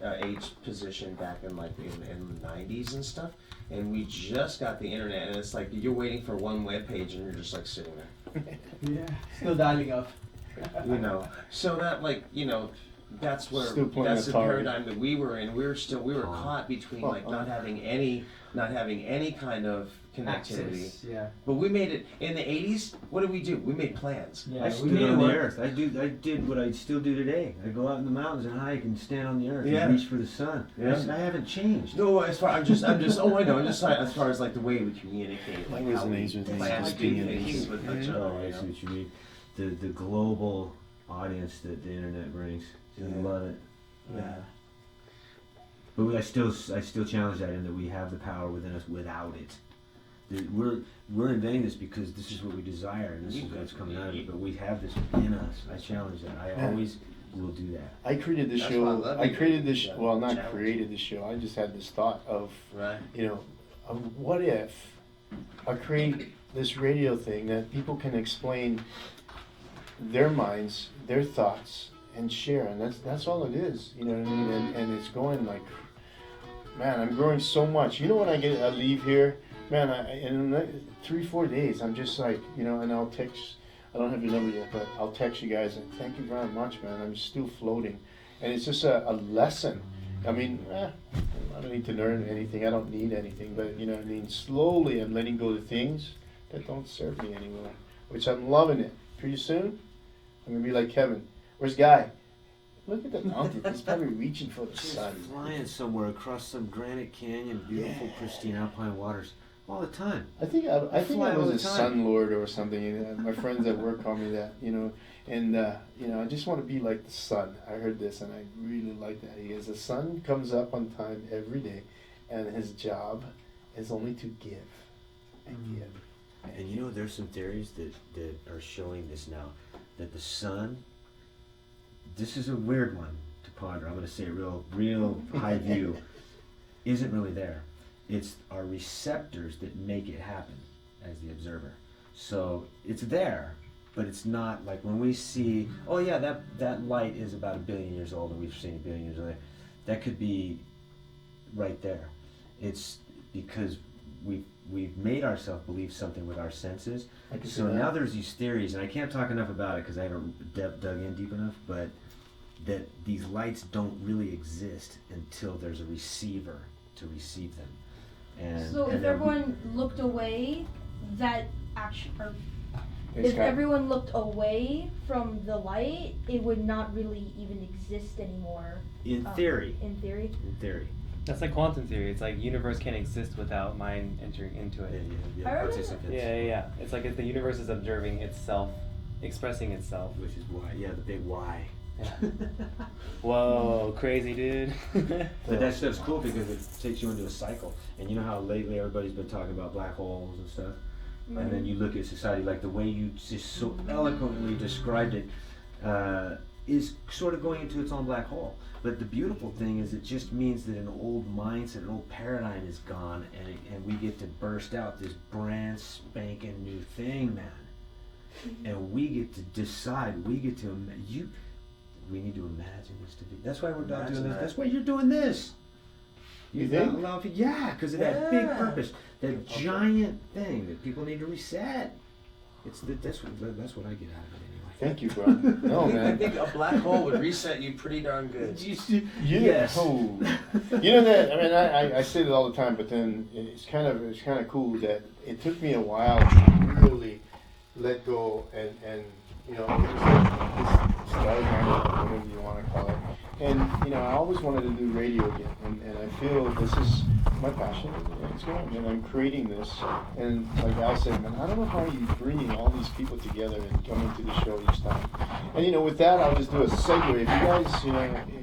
age position back in in the 90s and stuff, and we just got the internet, and it's like you're waiting for one web page and you're just like sitting there. Yeah, still dialing up. So that that's where that's the paradigm that we were in. We were caught between not having any kind of connectivity. Access, yeah. But we made it in the 80s. What did we do? We made plans. I stood on the earth. I did what I still do today. I go out in the mountains and hike and stand on the earth and reach for the sun. Yeah. I haven't changed. No, I'm just oh I know. I'm just as far as the way we communicate, how we plan to do things with each other. Oh, I see what you mean. The global audience that the internet brings. I love it. Yeah. But I still challenge that in that we have the power within us without it. We're inventing this because this is what we desire, and this is what's coming out of it. But we have this in us. I challenge that. I always will do that. I created this show. Well, not created the show. I just had this thought of, what if I create this radio thing that people can explain their minds, their thoughts, and share, and that's all it is. You know what I mean? And it's going like, man, I'm growing so much. You know, when I leave here. Man, in 3-4 days, I'm just like, and I'll text, I don't have your number yet, but I'll text you guys and thank you very much, man. I'm still floating. And it's just a lesson. I mean, I don't need to learn anything. I don't need anything. But, you know what I mean? Slowly I'm letting go of things that don't serve me anymore, which I'm loving it. Pretty soon, I'm going to be like Kevin. Where's Guy? Look at the mountain. He's probably reaching for the sun. Flying somewhere across some granite canyon, beautiful, pristine alpine waters. All the time. I think I was a sun lord or something. My friends at work call me that, and I just want to be like the sun. I heard this and I really like that. He goes, the sun comes up on time every day, and his job is only to give and give. And there's some theories that are showing this now, that the sun, this is a weird one to ponder. I'm going to say a real high view, isn't really there. It's our receptors that make it happen as the observer. So it's there, but it's not like when we see, oh yeah, that light is about 1 billion years old and we've seen 1 billion years later. That could be right there. It's because we've made ourselves believe something with our senses. So now there's these theories, and I can't talk enough about it because I haven't dug in deep enough, but that these lights don't really exist until there's a receiver to receive them. So if everyone looked away, if everyone looked away from the light, it would not really even exist anymore. In theory. In theory. That's like quantum theory. It's like universe can't exist without mind entering into it. Yeah. It's like if the universe is observing itself, expressing itself. Which is why, the big why. Yeah. Whoa, crazy dude. But that stuff's cool because it takes you into a cycle. And you know how lately everybody's been talking about black holes and stuff? Mm-hmm. And then you look at society, like the way you just so eloquently described it is sort of going into its own black hole. But the beautiful thing is it just means that an old mindset, an old paradigm is gone, and we get to burst out this brand spanking new thing, man. Mm-hmm. And we get to decide, we need to imagine this to be. That's why we're not doing this. That's why you're doing this. You think? Yeah, because of that big purpose, that giant thing that people need to reset. That's what I get out of it anyway. Thank you, bro. No, I man. think a black hole would reset you pretty darn good. Yes. Oh. You know that, I mean, I say that all the time, but then it's kind of cool that it took me a while to really let go and you know, this started, whatever you want to call it. And, you know, I always wanted to do radio again, and I feel this is my passion, and I'm creating this. And like Al said, man, I don't know how you're bringing all these people together and coming to the show each time. And, you know, with that, I'll just do a segue. If you guys, you know,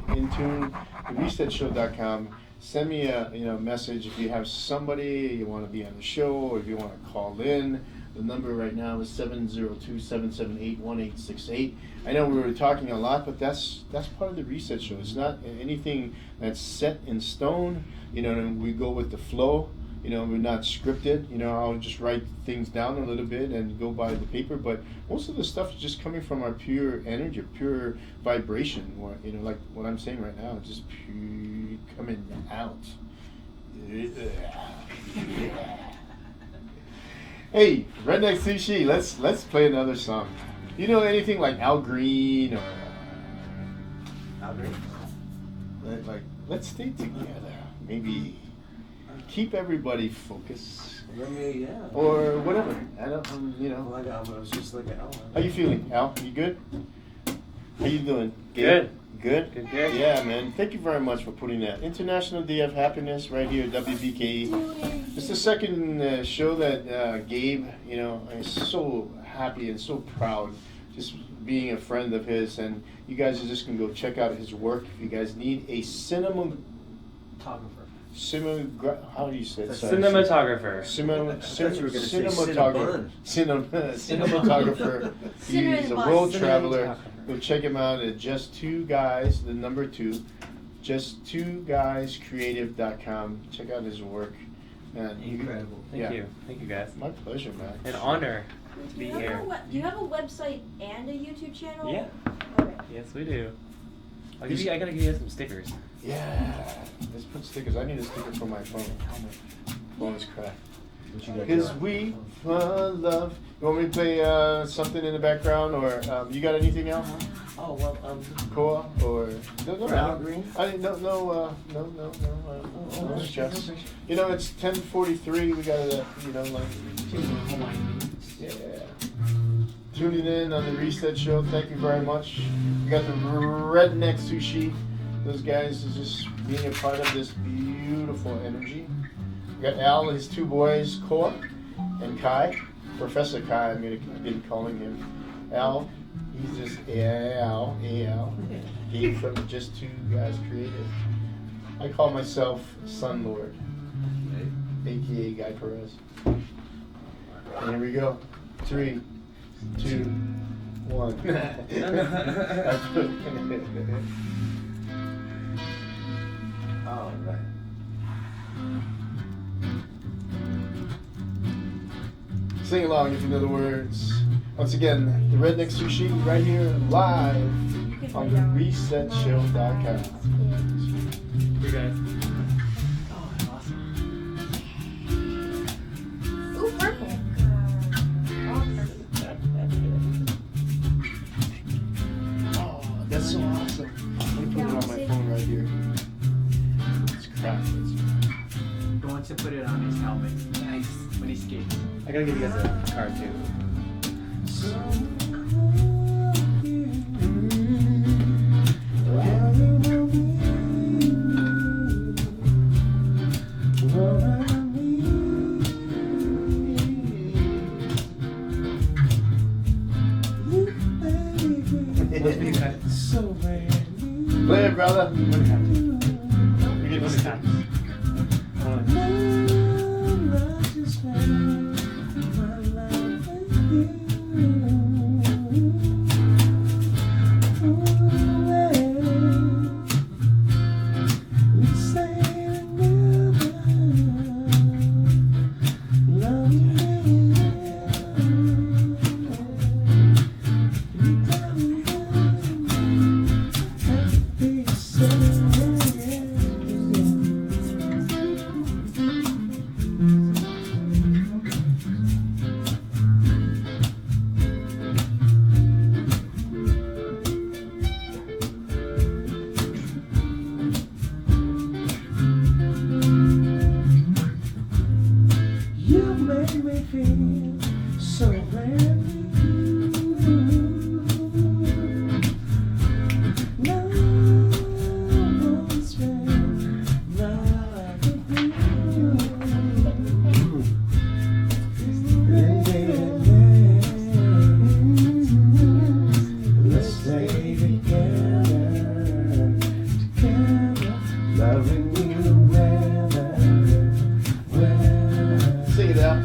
in tune, resetshow.com, send me a, you know, message if you have somebody you want to be on the show, or if you want to call in. The number right now is 702-778-1868. I know we were talking a lot, but that's part of the Reset Show. It's not anything that's set in stone. You know, and we go with the flow. You know, we're not scripted. You know, I'll just write things down a little bit and go by the paper. But most of the stuff is just coming from our pure energy, pure vibration. You know, like what I'm saying right now, just pure coming out. Hey, Redneck Sushi, let's play another song. You know anything like Al Green or Al Green? Like let's stay together. Maybe keep everybody focused. Yeah. Or whatever. I don't, you know. Like I was just like Al. How you feeling, Al? You good? How you doing? Good. Good? Good. Yeah, man. Thank you very much for putting that. International Day of Happiness right here at WBKE. It's the second show that Gabe, you know, is so happy and so proud just being a friend of his. And you guys are just going to go check out his work. If you guys need a how do you say it? Sorry. Cinematographer. Cinematographer. He's a world traveler. Go check him out at Just Two Guys, the number 2, just2guyscreative.com. Check out his work. Man, Incredible. Thank you. Thank you, guys. My pleasure, man. An honor to be here. Do you have a website and a YouTube channel? Yeah. Okay. Yes, we do. I gotta give you some stickers. Yeah. Let's put stickers. I need a sticker for my phone. My phone is cracked. What you got? Because we love. You want me to play something in the background, or you got anything else? Oh well, Koa or no, Al Green? No stress. You know, it's 10:43. We got to, you know, like. Yeah. Tuning in on the Reset Show. Thank you very much. We got the Redneck Sushi. Those guys is just being a part of this beautiful energy. We got Al and his 2 boys, Koa and Kai. Professor Kai, I've been calling him. Al, he's just Al. Gabe from Just Two Guys Creative. I call myself Sun Lord, aka Guy Perez. And here we go. 3, 2, 1. all right. Sing along if you know the words. Once again, the Redneck Sushi right here live on the ResetShow.com. You guys. Oh, awesome. Ooh, purple. Oh, that's so awesome. I'm gonna put it on my phone right here. It's crap. He wants to put it on his helmet. Nice. When he skates. I gotta give you guys a card too. Play it, brother. You get one time. So me feel so brand new. No one's been like you. Let's stay together, loving you weather. Sing it out.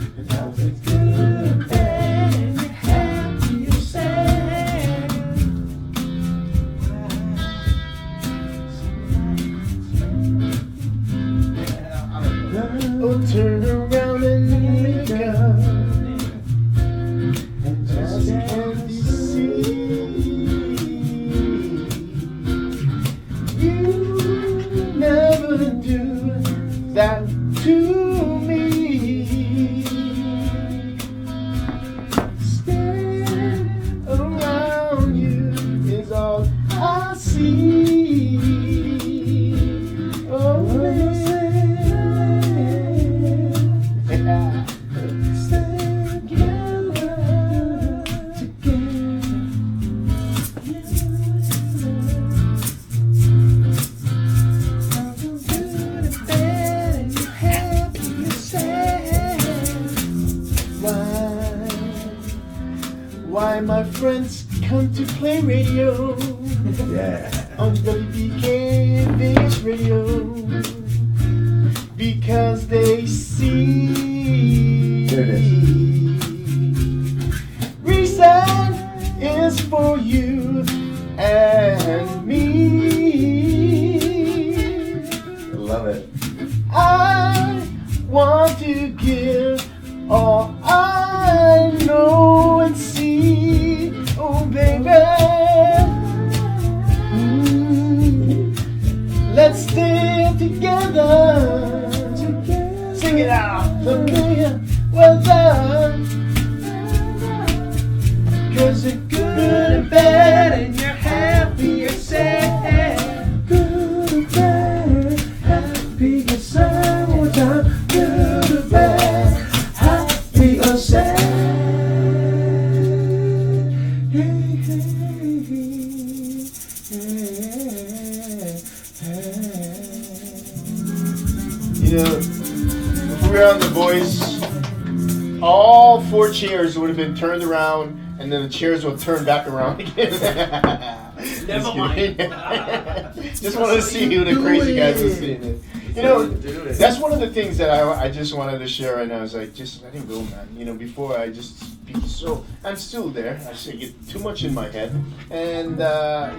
Good, bad, and happy or sad. Oh, turn around and look up, and just can't see. You never do that to me. Stand around you is all I see. Oh, man. Stand together, why my friends come to play radio on WBKE Vegas radio, because they see reason is for you and me. I love it. I want to give all I know and see. Oh, baby. Let's stay together. Sing it out. The million weather. 'Cause you're good and bad, and you're happy or sad. Good and bad, happy or sad. One more time. Good and bad, happy or sad. Hey, hey, You know, if we were on The Voice, all 4 chairs would have been turned around, and then the chairs would turn back around again. Never mind. Just wanted to see who the crazy guys are seeing. You know, that's one of the things that I just wanted to share right now. Is like, just let him go, man. You know, before I just be so, I'm still there. I just get too much in my head, and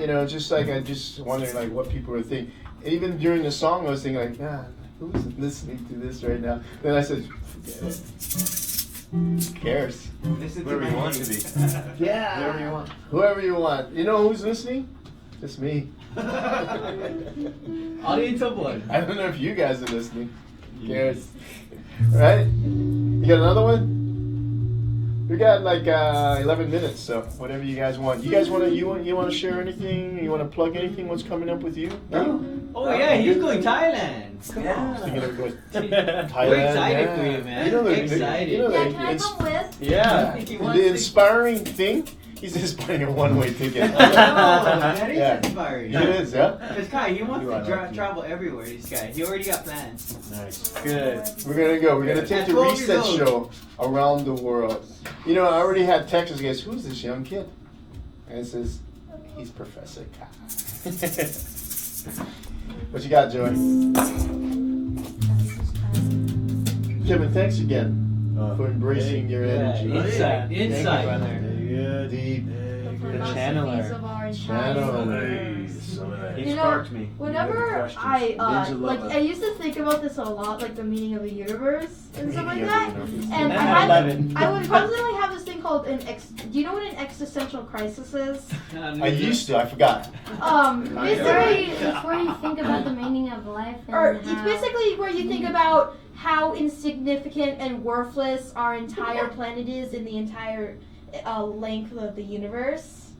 you know, just like I just wondering like what people are thinking. Even during the song, I was thinking like, God, who's listening to this right now? Then I said, forget it. Who cares? Listen to Whoever my you want to music. be. Yeah. Whoever you want. Whoever you want. You know who's listening? Just me. Audience of one. I don't know if you guys are listening. Who cares? Right? You got another one? We got like 11 minutes, so whatever you guys want. You guys want to share anything? You want to plug anything? What's coming up with you? Oh yeah, he's going Thailand. Come on. Thinking of going We're Thailand. excited for you, man. You know the, Excited. You know Yeah, the, can I come with? Yeah. I think he wants the to- inspiring thing. He's just buying a one-way ticket. Oh, that is Yeah. inspiring. It is, yeah. Because Kai, he wants You to are lucky. travel everywhere. This guy, he already got plans. Nice. Good. We're gonna go. We're gonna take At the 12 years Reset old. Show around the world. You know, I already had texts. Guys, who's this young kid? And it says, he's Professor Kai. What you got, Joey? Kevin, thanks again for embracing your energy. Insight, Thank you, insight. brother. Deep. The channeler. of our Channeler. He You know, sparked me. Whenever I Ninja like, lover. I used to think about this a lot, like the meaning of the universe and stuff like Meaning of that. the universe. And Nine I had, 11. I would constantly have this thing called do you know what an existential crisis is? I used to. I forgot. Basically, Before you think about the meaning of life and or how, it's basically where you think about how insignificant and worthless our entire planet is in the entire length of the universe,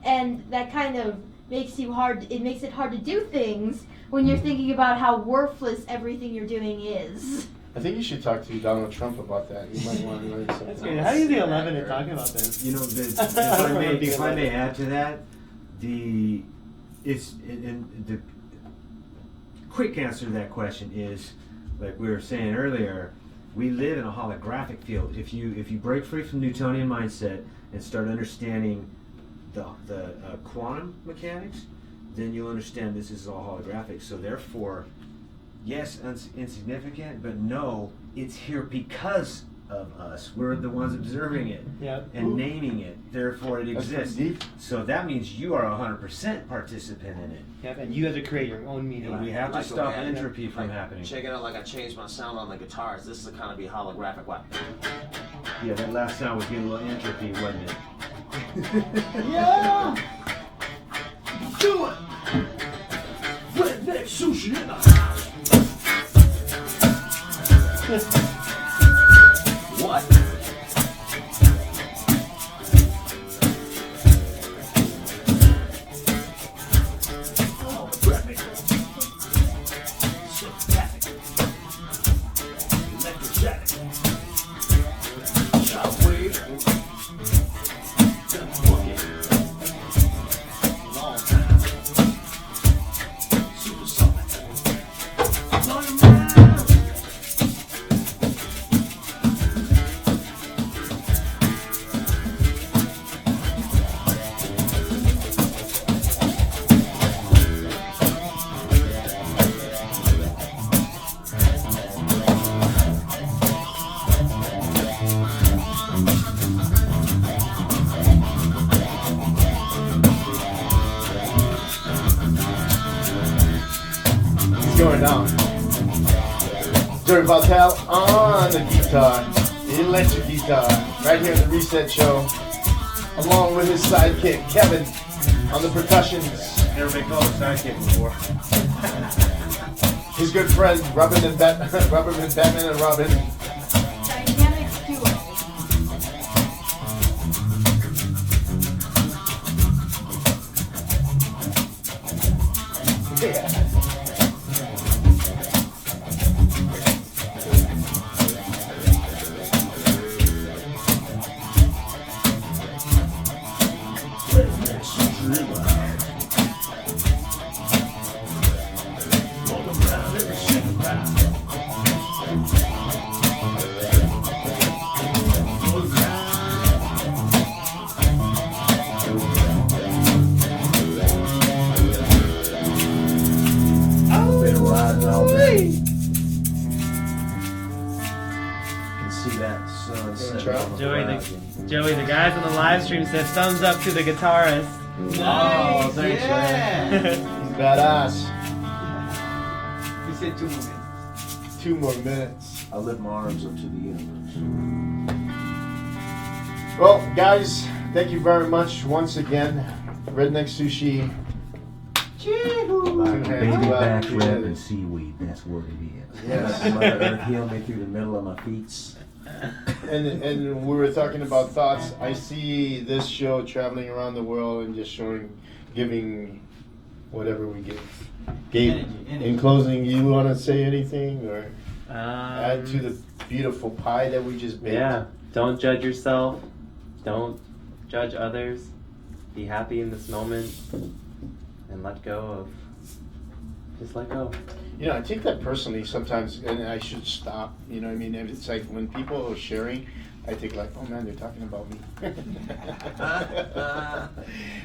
and that kind of makes it hard to do things when you're thinking about how worthless everything you're doing is. I think you should talk to Donald Trump about that. You might want to learn something. That's good. How do you do 11 and talking about this? You know, if I may add to that, the quick answer to that question is, like we were saying earlier, we live in a holographic field. If you break free from Newtonian mindset and start understanding the quantum mechanics, then you'll understand this is all holographic. So therefore, yes, insignificant, but no, it's here because of us. We're the ones observing it and naming it. Therefore, it exists. Deep. So that means you are 100% participant in it. Yep, and you have to create your own meaning. And we have to stop entropy from happening. Check it out, like I changed my sound on the guitars. This is the kind of be holographic one. Yeah, that last sound was getting a little entropy, wasn't it? Yeah! Do it! Redneck sushi in the house! What? Holographic. Sympathetic. Electrostatic. Shockwave. Gun bucket. Long time. Supersonic. Long around. It's going down. Dirk Vitale on the guitar, the electric guitar, right here in the Reset Show, along with his sidekick Kevin on the percussions. Never been called a sidekick before. His good friend Robin and Batman and Robin. Dynamic duo. Yeah. Redneck sushi in the house. Walk around every single round. Been riding all day. You can see that sunset. Joey, the guys on the live stream said thumbs up to the guitarist. Nice. thanks, yeah. He's badass. We said 2 more minutes. 2 more minutes. I lift my arms up to the universe. Well, guys, thank you very much once again. Redneck Sushi. Baby back rib and seaweed, that's what it is. Yes. Mother Earth healed me through the middle of my feet. And we were talking about thoughts. I see this show traveling around the world and just giving whatever we give. Gabe, Energy. in closing, you want to say anything or add to Um, the beautiful pie that we just baked? Yeah, don't judge yourself. Don't judge others. Be happy in this moment and let go of. Just let go. You know, I take that personally sometimes, and I should stop. You know what I mean? And it's like when people are sharing, I think like, oh man, they're talking about me.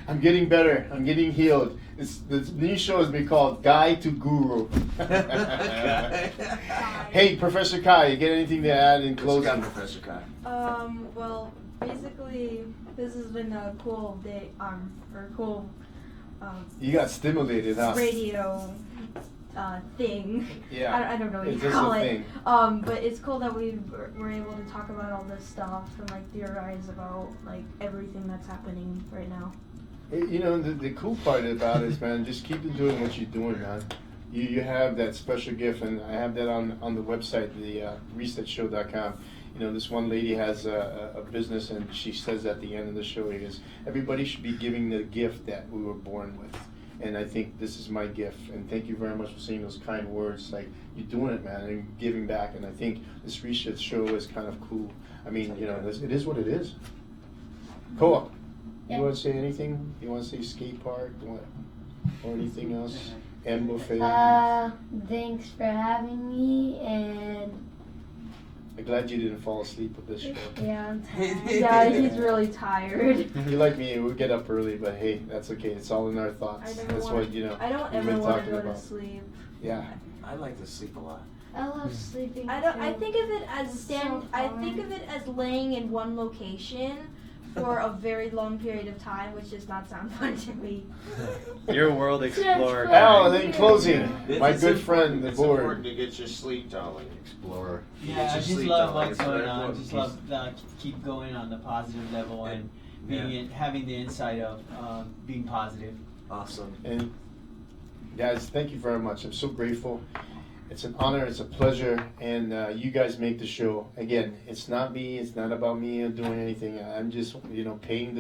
I'm getting better. I'm getting healed. The new show has been called Guide to Guru. Hey, Professor Kai, you get anything to add in closing? Professor Kai. Well, basically, this has been a cool day, or cool, You got stimulated, huh? radio, thing. Yeah. I don't know what It's you just a call it. thing. But it's cool that we were able to talk about all this stuff and like theorize about like everything that's happening right now. You know, the cool part about it is, man, just keep doing what you're doing, man. You have that special gift, and I have that on the website, the resetshow.com. You know, this one lady has a business, and she says at the end of the show, everybody should be giving the gift that we were born with. And I think this is my gift. And thank you very much for saying those kind words. Like, you're doing it, man, and giving back. And I think this research show is kind of cool. I mean, you know, it is what it is. Koa, you want to say anything? You want to say skate park? What? Or anything else? And buffet? Thanks for having me, and I'm glad you didn't fall asleep with this show. yeah, I'm tired. Yeah, he's really tired. You like me, we get up early, but hey, that's okay. It's all in our thoughts. That's what, you know, I don't we've ever been want to talking go about. to sleep. Yeah. I like to sleep a lot. I love sleeping. I too. think of it as I think of it as laying in one location for a very long period of time, which does not sound fun to me. Your world explorer. Al, and then closing, my It's good important- friend, the it's board. important to get your sleep, darling. Explorer. Yeah, I Get your just sleep, love darling. what's It's very going on. important. Just love keep going on the positive level and having the insight of being positive. Awesome. And guys, thank you very much. I'm so grateful. It's an honor. It's a pleasure. And you guys make the show. Again, it's not me. It's not about me doing anything. I'm just, you know, paying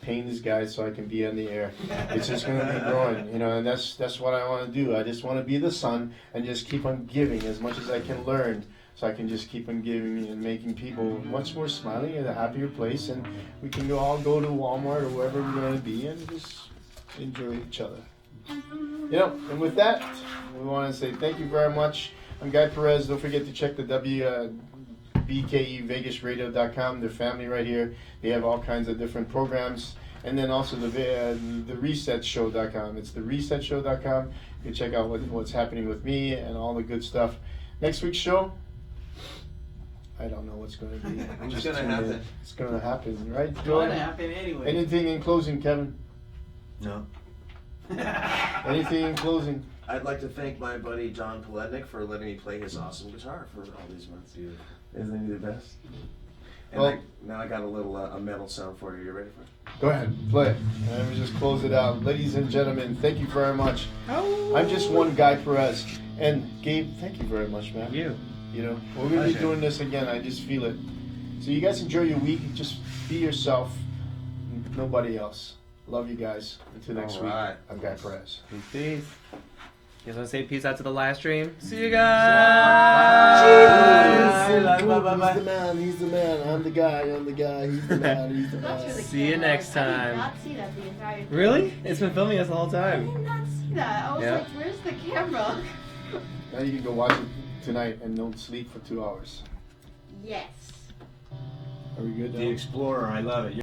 these guys so I can be on the air. It's just going to be growing, you know, and that's what I want to do. I just want to be the sun and just keep on giving as much as I can learn. So I can just keep on giving and making people much more smiling and a happier place. And we can all go to Walmart or wherever we're going to be and just enjoy each other. You know, and with that, we want to say thank you very much. I'm Guy Perez. Don't forget to check the WBKE VegasRadio.com. Their family right here. They have all kinds of different programs. And then also the ResetShow.com. It's the ResetShow.com. You can check out what's happening with me and all the good stuff. Next week's show, I don't know what's going to be. It's Just gonna tune in. happen. It's going to happen, right? It's Joy? going to happen anyway. Anything in closing, Kevin? No. Anything in closing? I'd like to thank my buddy John Palednik for letting me play his awesome guitar for all these months. Isn't he the best? And Well- now I got a little a metal sound for you. You ready for it? Go ahead, play it. And we just close it out. Ladies and gentlemen, thank you very much. I'm just one Guy Perez. And Gabe, thank you very much, man. You. You know, we're going to be doing this again. I just feel it. So you guys enjoy your week. Just be yourself. Nobody else. Love you guys. Until next All week, right. I'm Guy Perez. Peace. You guys want to say peace out to the live stream? See you guys. Bye. He's the man. He's the man. I'm the guy. I'm the guy. He's the man. He's the man. See you next I did time. not see that the entire time. Really? It's been filming us the whole I time. did not see that. I was Yeah. like, where's the camera? Now you can go watch it tonight and don't sleep for 2 hours. Yes. Are we good now? The Explorer, I love it.